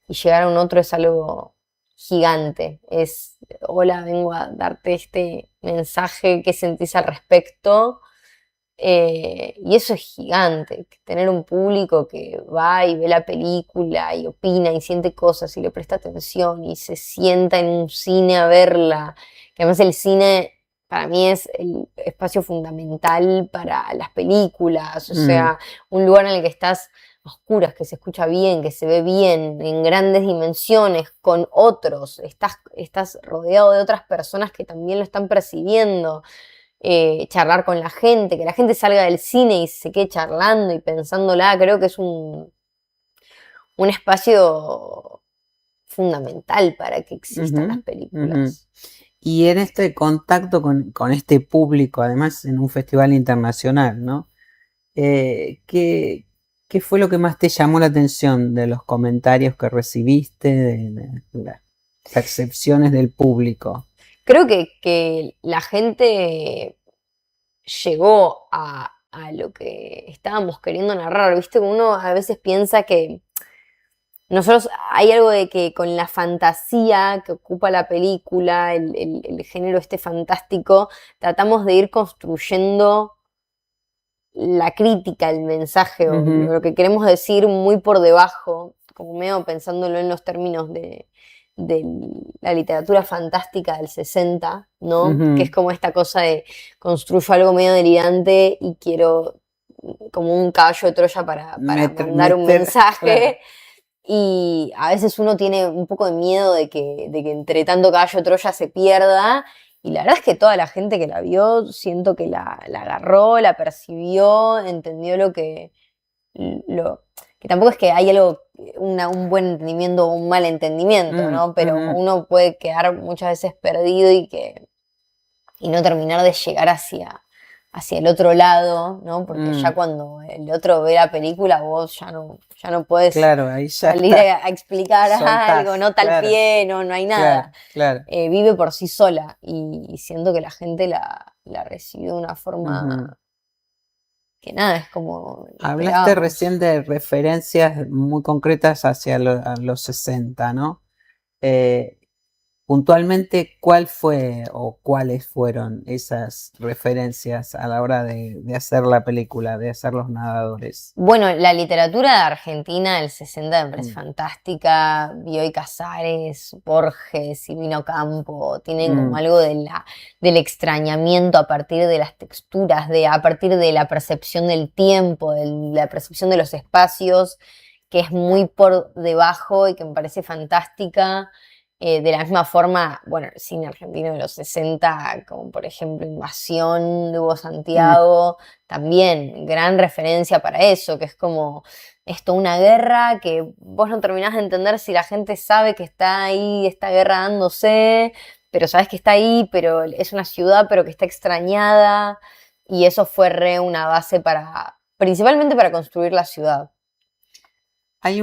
Y llegar a un otro es algo gigante. Es, hola, vengo a darte este mensaje, ¿qué sentís al respecto? Y eso es gigante. Tener un público que va y ve la película y opina y siente cosas y le presta atención y se sienta en un cine a verla. Que además el cine... para mí es el espacio fundamental para las películas, o sea, un lugar en el que estás a oscuras, que se escucha bien, que se ve bien, en grandes dimensiones, con otros, estás rodeado de otras personas que también lo están percibiendo, charlar con la gente, que la gente salga del cine y se quede charlando y pensándola, creo que es un espacio fundamental para que existan las películas. Y en este contacto con este público, además en un festival internacional, ¿no? ¿Qué fue lo que más te llamó la atención de los comentarios que recibiste, de las percepciones del público? Creo que la gente llegó a lo que estábamos queriendo narrar, ¿viste? Uno a veces piensa que nosotros hay algo de que con la fantasía que ocupa la película, el género este fantástico, tratamos de ir construyendo la crítica, el mensaje o lo que queremos decir muy por debajo, como medio pensándolo en los términos de la literatura fantástica del 60, ¿no? Que es como esta cosa de construyo algo medio delirante y quiero como un caballo de Troya para mandar un mensaje. Claro. Y a veces uno tiene un poco de miedo de que entre tanto caballo de Troya se pierda. Y la verdad es que toda la gente que la vio, siento que la agarró, la percibió, entendió lo que tampoco es que hay algo, un buen entendimiento o un mal entendimiento, ¿no? Pero uno puede quedar muchas veces perdido y no terminar de llegar hacia el otro lado, ¿no? Porque ya cuando el otro ve la película, vos ya no puedes ahí ya salir a explicar algo, no tal pie, no hay nada. Claro. Vive por sí sola y siento que la gente la recibió de una forma que nada, es como... Hablaste recién de referencias muy concretas hacia los 60, ¿no? Puntualmente, ¿cuál fue o cuáles fueron esas referencias a la hora de hacer la película, de hacer Los Nadadores? Bueno, la literatura de Argentina del 60 me parece fantástica. Bioy Casares, Borges, Silvino Campo, tienen como algo del extrañamiento a partir de las texturas, a partir de la percepción del tiempo, de la percepción de los espacios, que es muy por debajo y que me parece fantástica. De la misma forma, bueno, el cine argentino de los 60, como por ejemplo Invasión de Hugo Santiago, también gran referencia para eso, que es como esto, una guerra que vos no terminás de entender si la gente sabe que está ahí esta guerra dándose, pero sabes que está ahí, pero es una ciudad pero que está extrañada, y eso fue una base principalmente para construir la ciudad. Hay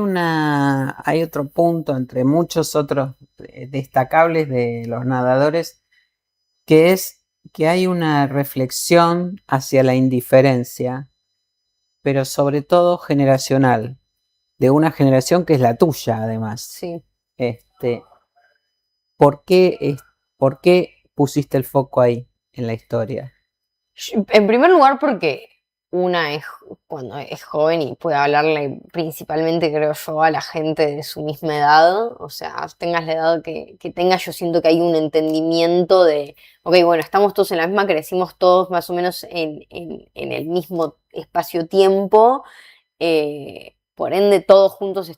otro punto entre muchos otros destacables de Los Nadadores, que es que hay una reflexión hacia la indiferencia, pero sobre todo generacional, de una generación que es la tuya, además. Sí. ¿Por qué pusiste el foco ahí en la historia? En primer lugar, porque cuando es joven y puede hablarle principalmente, creo yo, a la gente de su misma edad, o sea, tengas la edad que tengas, yo siento que hay un entendimiento de, ok, bueno, estamos todos en la misma, crecimos todos más o menos en el mismo espacio-tiempo, por ende todos juntos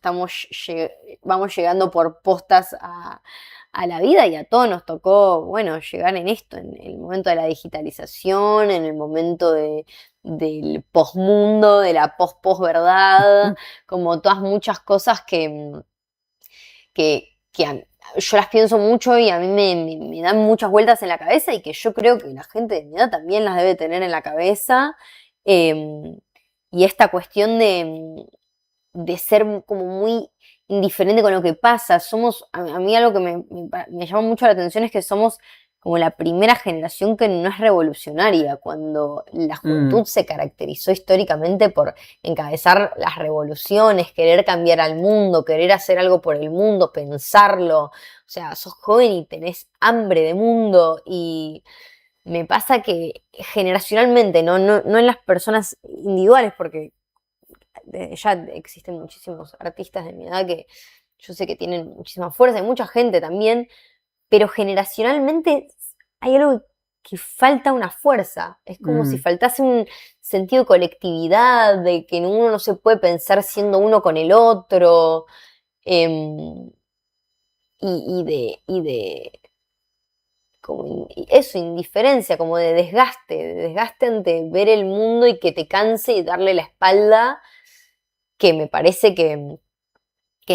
vamos llegando por postas a la vida, y a todos nos tocó, bueno, llegar en esto, en el momento de la digitalización, en el momento del posmundo, de la post-verdad, como todas muchas cosas que yo las pienso mucho y a mí me dan muchas vueltas en la cabeza, y que yo creo que la gente de mi edad también las debe tener en la cabeza, y esta cuestión de ser como muy indiferente con lo que pasa. A mí algo que me llama mucho la atención es que somos como la primera generación que no es revolucionaria, cuando la juventud se caracterizó históricamente por encabezar las revoluciones, querer cambiar al mundo, querer hacer algo por el mundo, pensarlo. O sea, sos joven y tenés hambre de mundo, y me pasa que generacionalmente, no en las personas individuales, porque ya existen muchísimos artistas de mi edad que yo sé que tienen muchísima fuerza, y mucha gente también, pero generacionalmente hay algo que falta, una fuerza. Es como si faltase un sentido de colectividad, de que uno no se puede pensar siendo uno con el otro, y de como eso, indiferencia, como de desgaste ante ver el mundo y que te canse y darle la espalda, que me parece que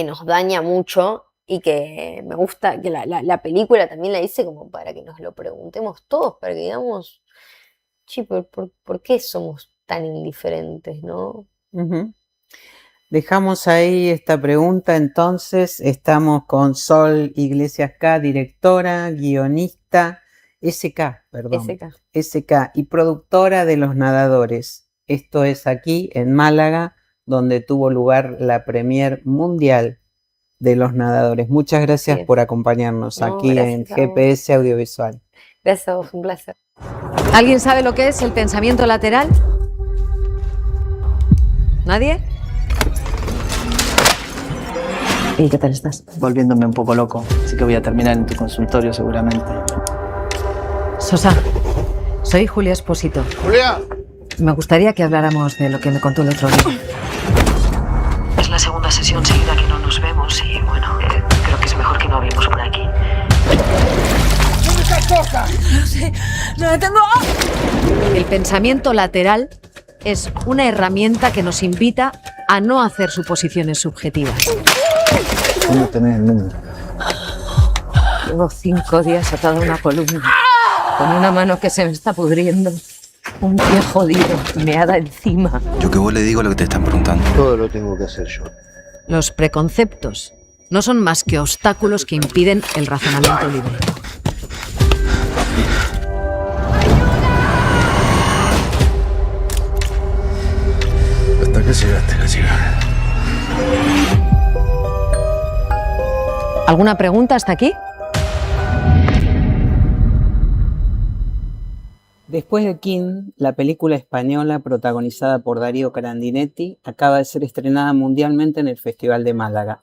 nos daña mucho, y que me gusta que la película también la hice como para que nos lo preguntemos todos, para que digamos, ¿por qué somos tan indiferentes, no? Dejamos ahí esta pregunta, entonces. Estamos con Sol Iglesias K, directora, guionista, SK y productora de Los Nadadores. Esto es aquí en Málaga, donde tuvo lugar la premier mundial de Los Nadadores. Muchas gracias por acompañarnos aquí en GPS Audiovisual. Gracias a vos, un placer. ¿Alguien sabe lo que es el pensamiento lateral? ¿Nadie? ¿Y qué tal estás? Volviéndome un poco loco, así que voy a terminar en tu consultorio seguramente. Sosa, soy Julia Espósito. ¡Julia! Me gustaría que habláramos de lo que me contó el otro día. Es la segunda sesión seguida que no nos vemos y bueno, creo que es mejor que no hablemos por aquí. ¿Dónde está Sosa? No sé, no la tengo. El pensamiento lateral es una herramienta que nos invita a no hacer suposiciones subjetivas. ¿Cómo tenés el número? Llevo 5 días atada a una columna, con una mano que se me está pudriendo, un pie jodido, meada encima. Yo que vos le digo lo que te están preguntando. Todo lo tengo que hacer yo. Los preconceptos no son más que obstáculos que impiden el razonamiento libre. Hasta que llegaste la cigarra. ¿Alguna pregunta hasta aquí? Después de King, la película española protagonizada por Darío Grandinetti acaba de ser estrenada mundialmente en el Festival de Málaga,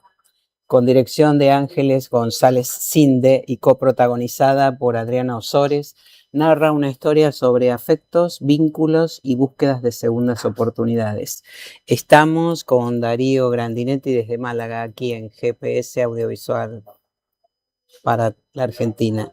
con dirección de Ángeles González Cinde y coprotagonizada por Adriana Ozores. Narra una historia sobre afectos, vínculos y búsquedas de segundas oportunidades. Estamos con Darío Grandinetti desde Málaga, aquí en GPS Audiovisual para la Argentina.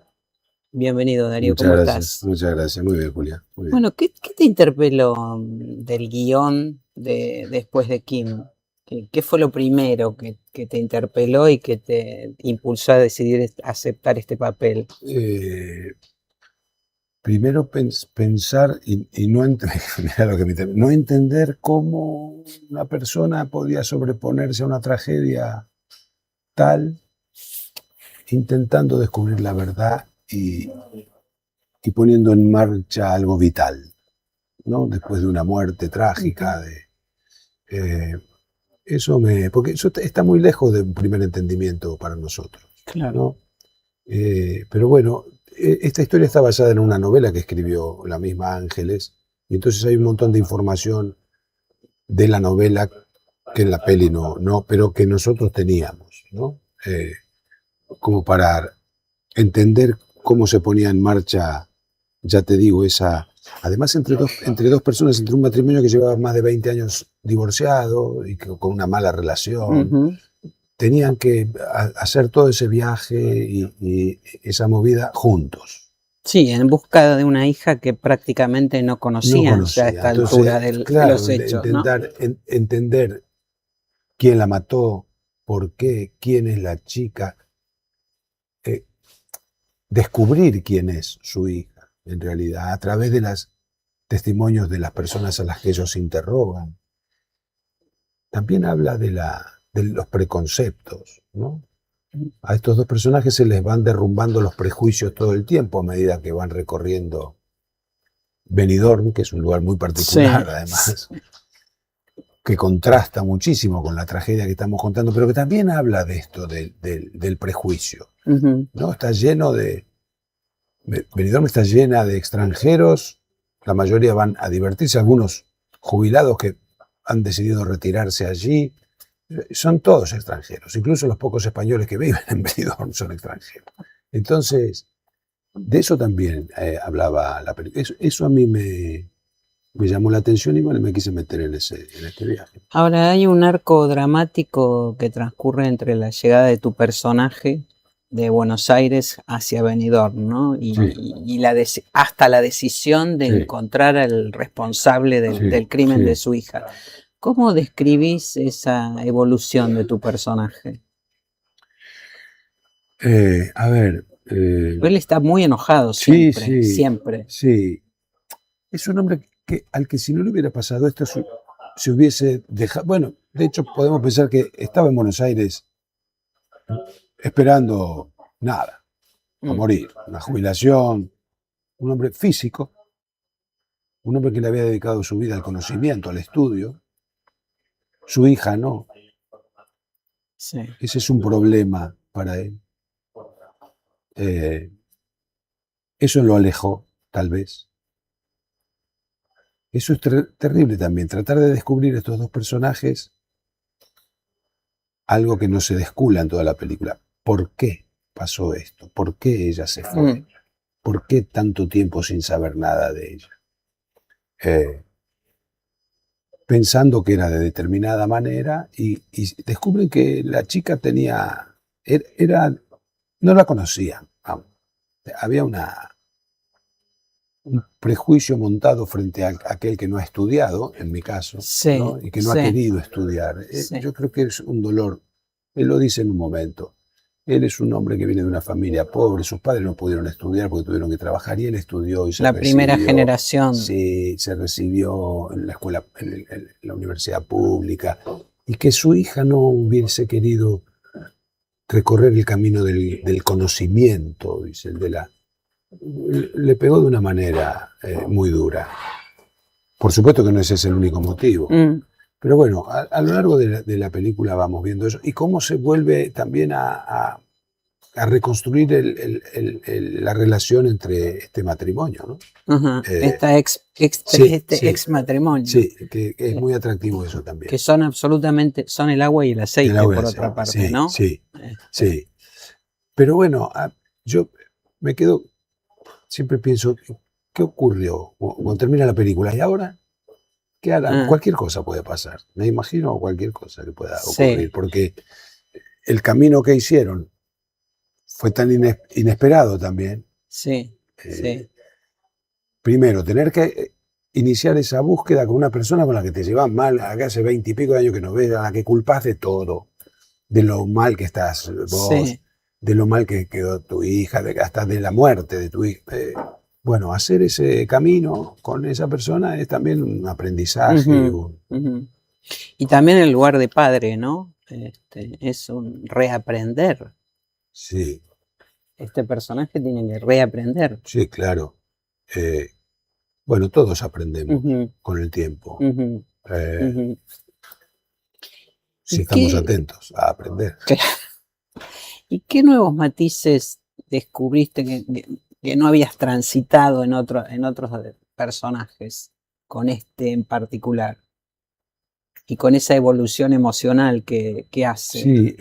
Bienvenido, Darío, ¿cómo estás? Muchas gracias, muy bien, Julia. Muy bien. Bueno, ¿qué te interpeló del guión de Después de Kim? ¿Qué fue lo primero que te interpeló y que te impulsó a decidir aceptar este papel? Primero pensar y no, mira lo que no entender cómo una persona podía sobreponerse a una tragedia tal, intentando descubrir la verdad y poniendo en marcha algo vital, ¿no? Después de una muerte trágica. Porque eso está muy lejos de un primer entendimiento para nosotros. Claro. ¿No? Pero bueno, esta historia está basada en una novela que escribió la misma Ángeles, y entonces hay un montón de información de la novela que en la peli no, pero que nosotros teníamos, ¿no? Como para entender cómo se ponía en marcha, ya te digo, además entre dos personas, entre un matrimonio que llevaba más de 20 años divorciado y con una mala relación. Uh-huh. Tenían que hacer todo ese viaje y esa movida juntos. Sí, en busca de una hija que prácticamente no conocían ya a esta altura de los hechos. Entender quién la mató, por qué, quién es la chica, descubrir quién es su hija, en realidad, a través de los testimonios de las personas a las que ellos interrogan. También habla de los preconceptos, ¿no? A estos dos personajes se les van derrumbando los prejuicios todo el tiempo a medida que van recorriendo Benidorm, que es un lugar muy particular, sí, además, que contrasta muchísimo con la tragedia que estamos contando, pero que también habla de esto, del prejuicio, ¿no? Está lleno Benidorm está llena de extranjeros, la mayoría van a divertirse, algunos jubilados que han decidido retirarse allí. Son todos extranjeros, incluso los pocos españoles que viven en Benidorm son extranjeros. Entonces, de eso también hablaba la película. Eso a mí me llamó la atención y bueno, me quise meter en este viaje. Ahora, hay un arco dramático que transcurre entre la llegada de tu personaje de Buenos Aires hacia Benidorm, ¿no? Y hasta la decisión de encontrar al responsable del crimen de su hija. ¿Cómo describís esa evolución de tu personaje? Él está muy enojado siempre, siempre. Sí, es un hombre al que si no le hubiera pasado esto se hubiese dejado. Bueno, de hecho podemos pensar que estaba en Buenos Aires esperando nada, a morir, una jubilación, un hombre físico, un hombre que le había dedicado su vida al conocimiento, al estudio. Su hija no. Sí. Ese es un problema para él. Eso lo alejó, tal vez. Eso es terrible también, tratar de descubrir estos dos personajes algo que no se descula en toda la película. ¿Por qué pasó esto? ¿Por qué ella se fue? ¿Por qué tanto tiempo sin saber nada de ella? Pensando que era de determinada manera y descubren que la chica tenía, no la conocían. Había un prejuicio montado frente a aquel que no ha estudiado, en mi caso, Sí, ¿no? Y que no ha sí. querido estudiar. Sí. Yo creo que es un dolor. Él lo dice en un momento. Él es un hombre que viene de una familia pobre, sus padres no pudieron estudiar porque tuvieron que trabajar y él estudió y se La recibió. primera generación. Sí, se recibió en la escuela, en la universidad pública, y que su hija no hubiese querido recorrer el camino del conocimiento, dice, le pegó de una manera muy dura. Por supuesto que no ese es el único motivo. Pero bueno, a lo largo de la película vamos viendo eso y cómo se vuelve también a reconstruir la relación entre este matrimonio, ¿no? Ajá. Sí, Ex matrimonio. Sí, que es muy atractivo eso también. Que son absolutamente, son el agua y el aceite, El agua y por el otra aceite, parte, sí, ¿no? Sí, sí. Pero bueno, yo me quedo, siempre pienso, ¿qué ocurrió cuando termina la película? ¿Y ahora? ¿Qué harán? Cualquier cosa puede pasar. Me imagino cualquier cosa que pueda ocurrir, porque el camino que hicieron fue tan inesperado también. Sí, sí. Primero, tener que iniciar esa búsqueda con una persona con la que te llevas mal, acá hace 20 y pico de años que no ves, a la que culpas de todo, de lo mal que estás vos, de lo mal que quedó tu hija, hasta de la muerte de tu hija. Bueno, hacer ese camino con esa persona es también un aprendizaje. Y también el lugar de padre, ¿no? Es un reaprender. Sí. Este personaje tiene que reaprender. Sí, claro. Bueno, todos aprendemos con el tiempo. Si estamos atentos a aprender. Claro. ¿Y qué nuevos matices descubriste que no habías transitado en otros personajes, con este en particular? Y con esa evolución emocional que hace. Sí,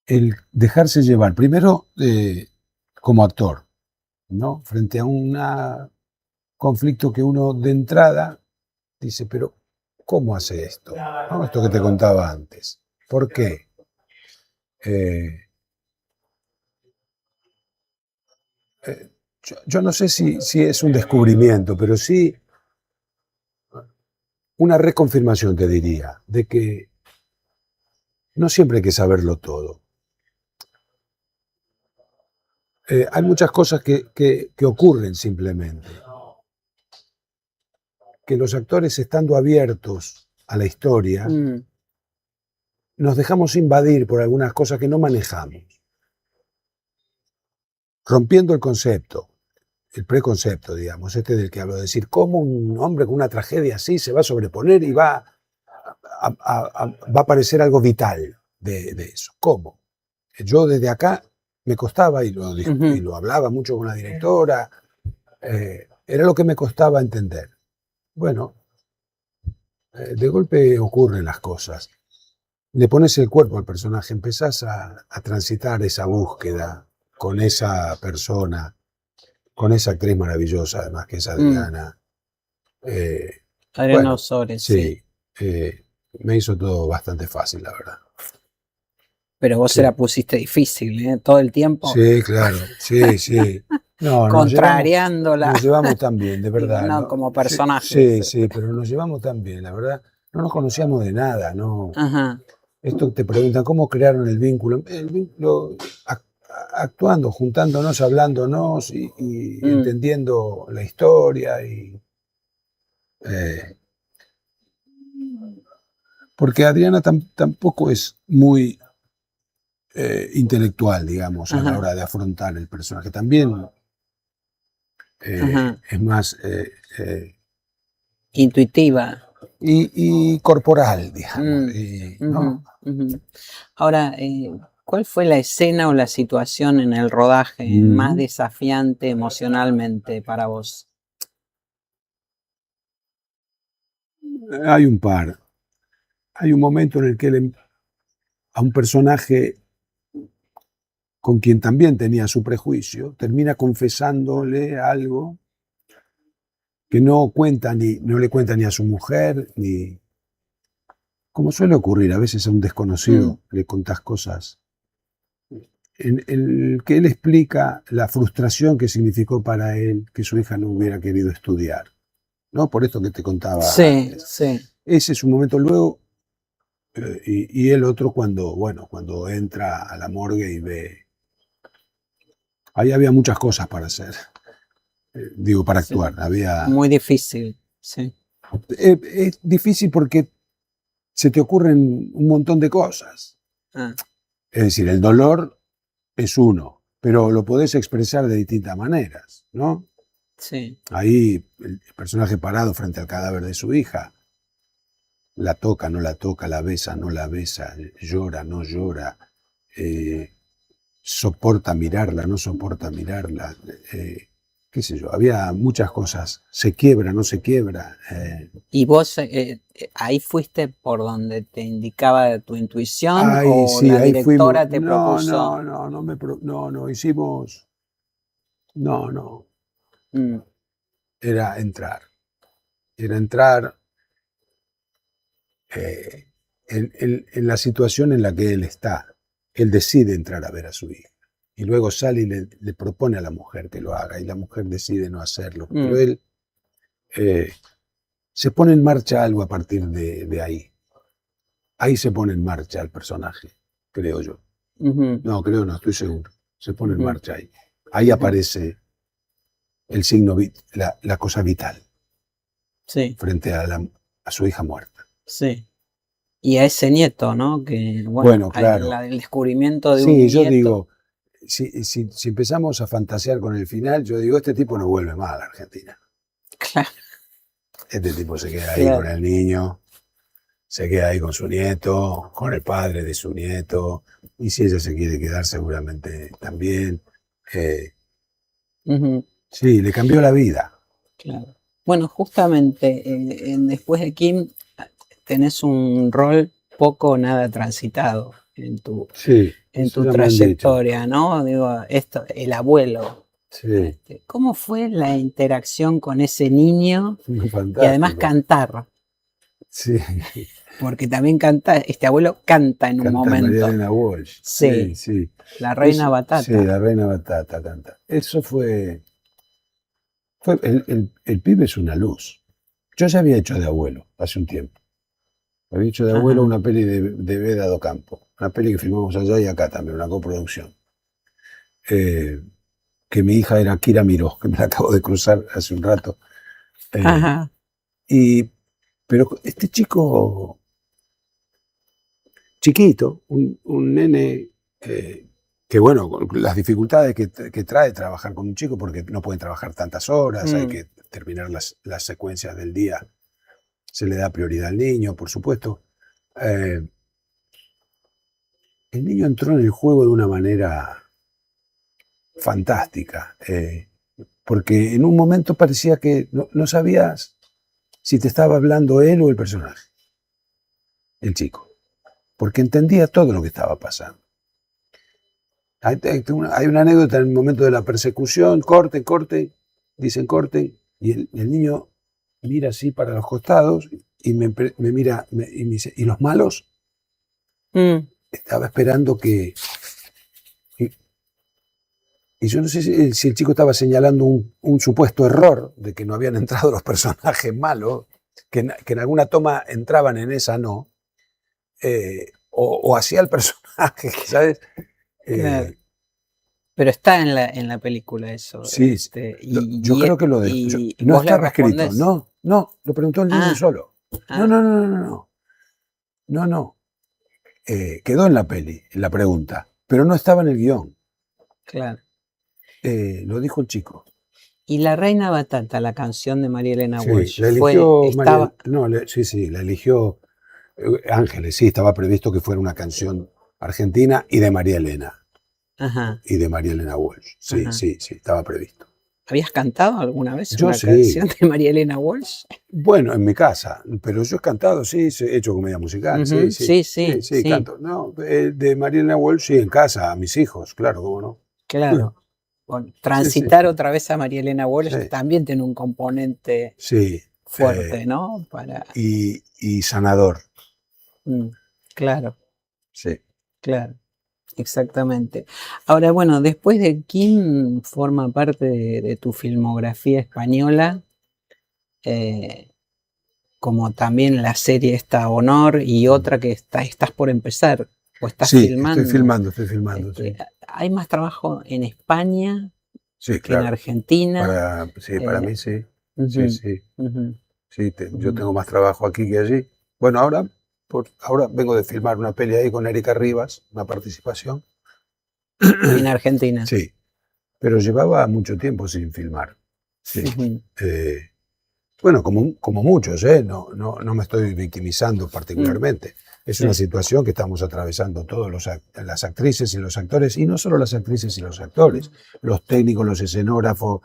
el dejarse llevar, primero como actor, ¿no? Frente a un conflicto que uno de entrada dice, pero ¿cómo hace esto? ¿No? Esto que te contaba antes. ¿Por qué? Yo no sé si es un descubrimiento, pero sí una reconfirmación, te diría, de que no siempre hay que saberlo todo. Hay muchas cosas que ocurren simplemente. Que los actores, estando abiertos a la historia, nos dejamos invadir por algunas cosas que no manejamos. Rompiendo el concepto, el preconcepto, digamos, del que hablo, de decir, ¿cómo un hombre con una tragedia así se va a sobreponer y va a aparecer algo vital de eso? ¿Cómo? Yo desde acá me costaba, y lo hablaba mucho con la directora, era lo que me costaba entender. Bueno, de golpe ocurren las cosas. Le pones el cuerpo al personaje, empezás a transitar esa búsqueda con esa persona, con esa actriz maravillosa, además que es Adriana. Adriana Ozores. Sí, me hizo todo bastante fácil, la verdad. Pero vos se la pusiste difícil, ¿eh? Todo el tiempo. Sí, claro, sí. No, contrariándola. Nos llevamos tan bien, de verdad. No, como personaje. Sí, pero nos llevamos tan bien, la verdad. No nos conocíamos de nada, ¿no? Ajá. Esto te preguntan, ¿cómo crearon el vínculo? El vínculo actuando, juntándonos, hablándonos y entendiendo la historia. Porque Adriana tampoco es muy intelectual, digamos, a la hora de afrontar el personaje. También es más intuitiva y corporal, digamos. ¿No? Ahora, ¿cuál fue la escena o la situación en el rodaje más desafiante emocionalmente para vos? Hay un par. Hay un momento en el que él, a un personaje con quien también tenía su prejuicio, termina confesándole algo que no le cuenta ni a su mujer, ni... Como suele ocurrir, a veces a un desconocido le contás cosas en el que él explica la frustración que significó para él que su hija no hubiera querido estudiar, ¿no? Por esto que te contaba antes. Sí. Ese es un momento. Luego, y el otro cuando entra a la morgue y ve... Ahí había muchas cosas para hacer, para actuar. Había... Muy difícil, sí. Es difícil porque se te ocurren un montón de cosas. Es decir, el dolor es uno, pero lo podés expresar de distintas maneras, ¿no? Sí. Ahí el personaje parado frente al cadáver de su hija, la toca, no la toca, la besa, no la besa, llora, no llora, soporta mirarla, no soporta mirarla, qué sé yo, había muchas cosas, se quiebra, no se quiebra. ¿Y vos ahí fuiste por donde te indicaba tu intuición o sí, la ahí directora fuimos. te propuso? No, hicimos, no. Era entrar en la situación en la que él está. Él decide entrar a ver a su hija y luego sale y le propone a la mujer que lo haga y la mujer decide no hacerlo. Pero él se pone en marcha algo a partir de ahí. Ahí se pone en marcha el personaje, creo yo. No, estoy seguro. Se pone en marcha ahí. Ahí aparece el signo, la cosa vital. Sí. Frente a su hija muerta. Sí. Y a ese nieto, ¿no? Que, claro. El descubrimiento de un nieto. Sí, yo digo, si empezamos a fantasear con el final, yo digo, este tipo no vuelve más a la Argentina. Claro. Este tipo se queda ahí con el niño, se queda ahí con su nieto, con el padre de su nieto, y si ella se quiere quedar seguramente también. Sí, le cambió la vida. Claro. Bueno, justamente Después de Kim tenés un rol poco o nada transitado en tu trayectoria, ¿no? Digo, el abuelo. Sí. ¿Cómo fue la interacción con ese niño? Fantástico. Y además cantar. Sí. Porque también este abuelo canta en un momento. María Elena Walsh. Sí. La Reina Batata. Sí, la Reina Batata canta. Eso fue el pibe es una luz. Yo ya había hecho de abuelo hace un tiempo. Había hecho de abuelo una peli de Beda do Campo. Una peli que filmamos allá y acá también, una coproducción. Que mi hija era Kira Miró, que me la acabo de cruzar hace un rato. Pero este chico, chiquito, un nene, que bueno, con las dificultades que trae trabajar con un chico, porque no pueden trabajar tantas horas, hay que terminar las secuencias del día, se le da prioridad al niño, por supuesto. El niño entró en el juego de una manera fantástica, porque en un momento parecía que no sabías si te estaba hablando él o el personaje, el chico, porque entendía todo lo que estaba pasando. Hay una anécdota en el momento de la persecución, corte, dicen corte, y el niño mira así para los costados y me mira y me dice, ¿y los malos? Estaba esperando que... Y yo no sé si el chico estaba señalando un supuesto error de que no habían entrado los personajes malos, que en alguna toma entraban, en esa no, o hacía el personaje, ¿sabes? Claro. Pero está en la película eso. Sí, yo creo que lo de... No estaba escrito, no, lo preguntó el niño solo. No. Quedó en la peli, en la pregunta, pero no estaba en el guión. Claro. Lo dijo el chico. ¿Y La Reina Batata, la canción de María Elena Walsh? La eligió la eligió Ángeles, sí, estaba previsto que fuera una canción argentina y de María Elena. Y de María Elena Walsh. Sí, estaba previsto. ¿Habías cantado alguna vez Yo una sí. canción de María Elena Walsh? Bueno, en mi casa, pero yo he cantado, sí, he hecho comedia musical, Ujú, sí, sí. canto. No, de Mariana Walsh, sí, en casa, a mis hijos, claro, cómo no. Claro. Bueno, Sí, transitar otra vez a María Elena Walsh sí, también tiene un componente sí, fuerte, ¿no? y sanador, Mm, claro, sí. claro, exactamente. Ahora, bueno, después de Kim forma parte de tu filmografía española, eh, como también la serie esta Honor y otra que estás por empezar o estás Sí, filmando. estoy filmando, sí. ¿Hay más trabajo en España Sí, que en claro. Argentina? Para mí sí. Ujú, Sí. ujú, Sí, yo ujú. tengo más trabajo aquí que allí. Bueno, ahora vengo de filmar una peli ahí con Erika Rivas, una participación. En Argentina. Sí, pero llevaba mucho tiempo sin filmar. Sí. Ujú. Bueno, como muchos, ¿eh? No me estoy victimizando particularmente. Es una Sí. situación que estamos atravesando todos las actrices y los actores, y no solo las actrices y los actores, los técnicos, los escenógrafos,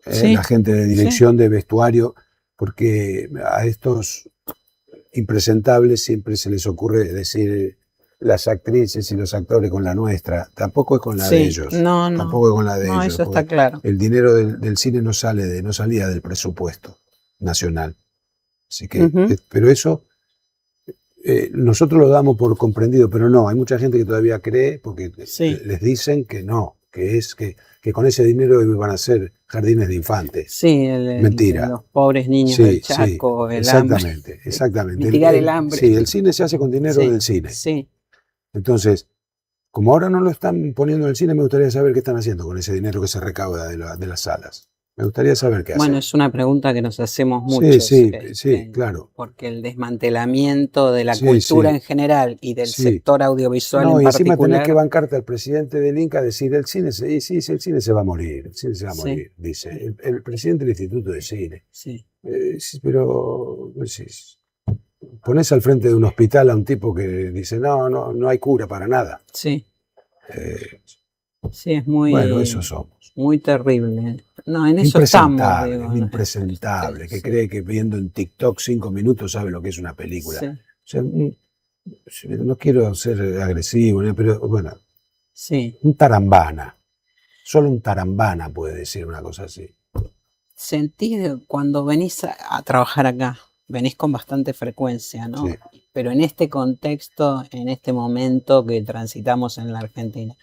Sí, la gente de sí. dirección, de vestuario, porque a estos impresentables siempre se les ocurre decir las actrices y los actores con la nuestra. Tampoco es con la de Sí, ellos. no, Tampoco es con la de no, ellos. eso está porque claro. el dinero del cine no salía del presupuesto nacional. Así que, Ujú. pero eso nosotros lo damos por comprendido, pero no, hay mucha gente que todavía cree porque Sí. les dicen que no, que con ese dinero van a ser jardines de infantes. Sí, Mentira. los pobres niños del Sí, Chaco, el exactamente. hambre, mitigar el hambre. Sí, el cine se hace con dinero Sí, del cine. sí. Entonces, como ahora no lo están poniendo en el cine, me gustaría saber qué están haciendo con ese dinero que se recauda de las salas. Me gustaría saber qué Bueno, hacen. es una pregunta que nos hacemos Sí, muchos, sí, claro. porque el desmantelamiento de la Sí, cultura sí, en general y del sí. sector audiovisual No, en y encima tenés que particular, bancarte al presidente del Inca a decir, el cine se va a morir, el cine se va a Sí. morir, dice. El presidente del Instituto de Cine. sí, Sí, pero pues, pones al frente de un hospital a un tipo que dice, no hay cura para nada. sí, Eh, sí, es bueno, eso somos. muy terrible. No, en eso estamos, Impresentable, digo. un impresentable, que Sí. cree que viendo en TikTok 5 minutos sabe lo que es una película. Sí. O sea, no quiero ser agresivo, ¿no? Pero bueno, Sí. un tarambana. Solo un tarambana puede decir una cosa así. Sentís cuando venís a trabajar acá, venís con bastante frecuencia, ¿no? Sí. Pero en este contexto, en este momento que transitamos en la Argentina,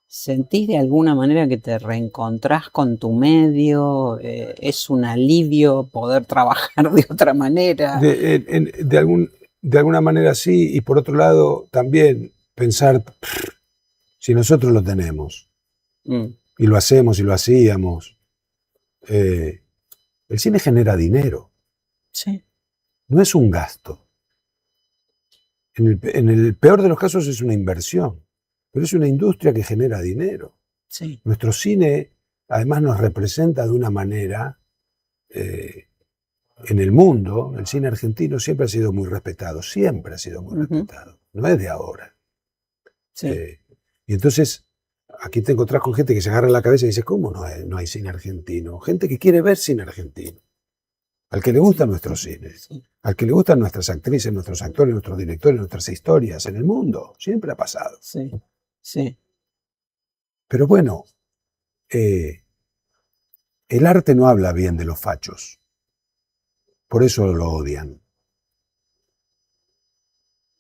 ¿sentís de alguna manera que te reencontrás con tu medio? ¿Es un alivio poder trabajar de otra manera? De alguna manera sí, y por otro lado también pensar, si nosotros lo tenemos, Mm, y lo hacemos y lo hacíamos, el cine genera dinero, sí, no es un gasto. En el peor de los casos es una inversión, pero es una industria que genera dinero. sí. Nuestro cine además nos representa de una manera, en el mundo, el cine argentino siempre ha sido muy respetado, siempre ha sido muy respetado, no es de ahora. Sí. Y entonces, aquí te encontrás con gente que se agarra la cabeza y dice, ¿cómo no hay cine argentino? Gente que quiere ver cine argentino, al que le gusta nuestro cine, al que le gustan nuestras actrices, nuestros actores, nuestros directores, nuestras historias en el mundo, siempre ha pasado. Sí, sí. Pero bueno, el arte no habla bien de los fachos, por eso lo odian.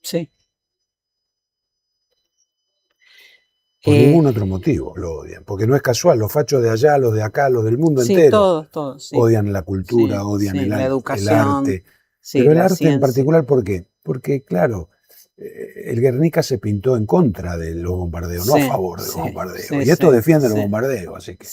Sí. Por ningún otro motivo lo odian, porque no es casual, los fachos de allá, los de acá, los del mundo Sí, entero, todos, sí. odian la cultura, Sí, odian sí, el la el educación, arte. sí, Pero el la arte en ciencia. particular, ¿por qué? Porque, claro, el Guernica se pintó en contra de los bombardeos, no a Sí, favor de los sí, bombardeos. sí, Y estos sí, defienden los sí. bombardeos, así que...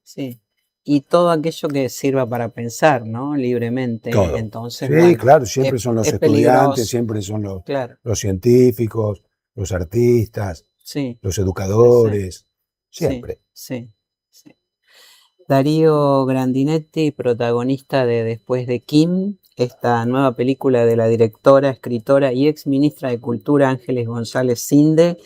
Sí. Y todo aquello que sirva para pensar, ¿no? Libremente. Todo. Entonces, Sí, bueno, claro, siempre son los es estudiantes, peligroso. siempre son Claro. los científicos, los artistas, Sí. los educadores, siempre. Sí. Darío Grandinetti, protagonista de Después de Kim, esta nueva película de la directora, escritora y ex ministra de Cultura Ángeles González Cinde,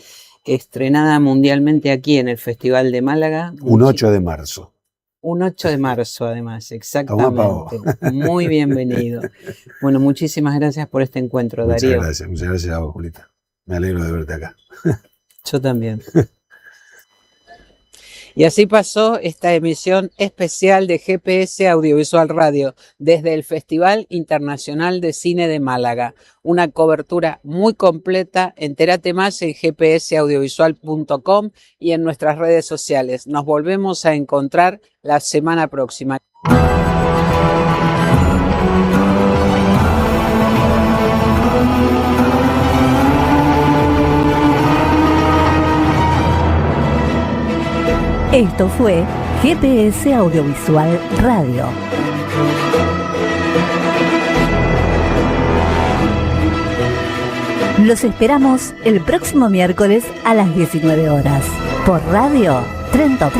estrenada mundialmente aquí en el Festival de Málaga. Un 8 de marzo. Un 8 de marzo, además, exactamente. Muy bienvenido. Bueno, muchísimas gracias por este encuentro, Darío. Muchas gracias a vos, Julita. Me alegro de verte acá. Yo también. Y así pasó esta emisión especial de GPS Audiovisual Radio desde el Festival Internacional de Cine de Málaga. Una cobertura muy completa. Entérate más en gpsaudiovisual.com y en nuestras redes sociales. Nos volvemos a encontrar la semana próxima. Esto fue GPS Audiovisual Radio. Los esperamos el próximo miércoles a las 19 horas por Radio Trento.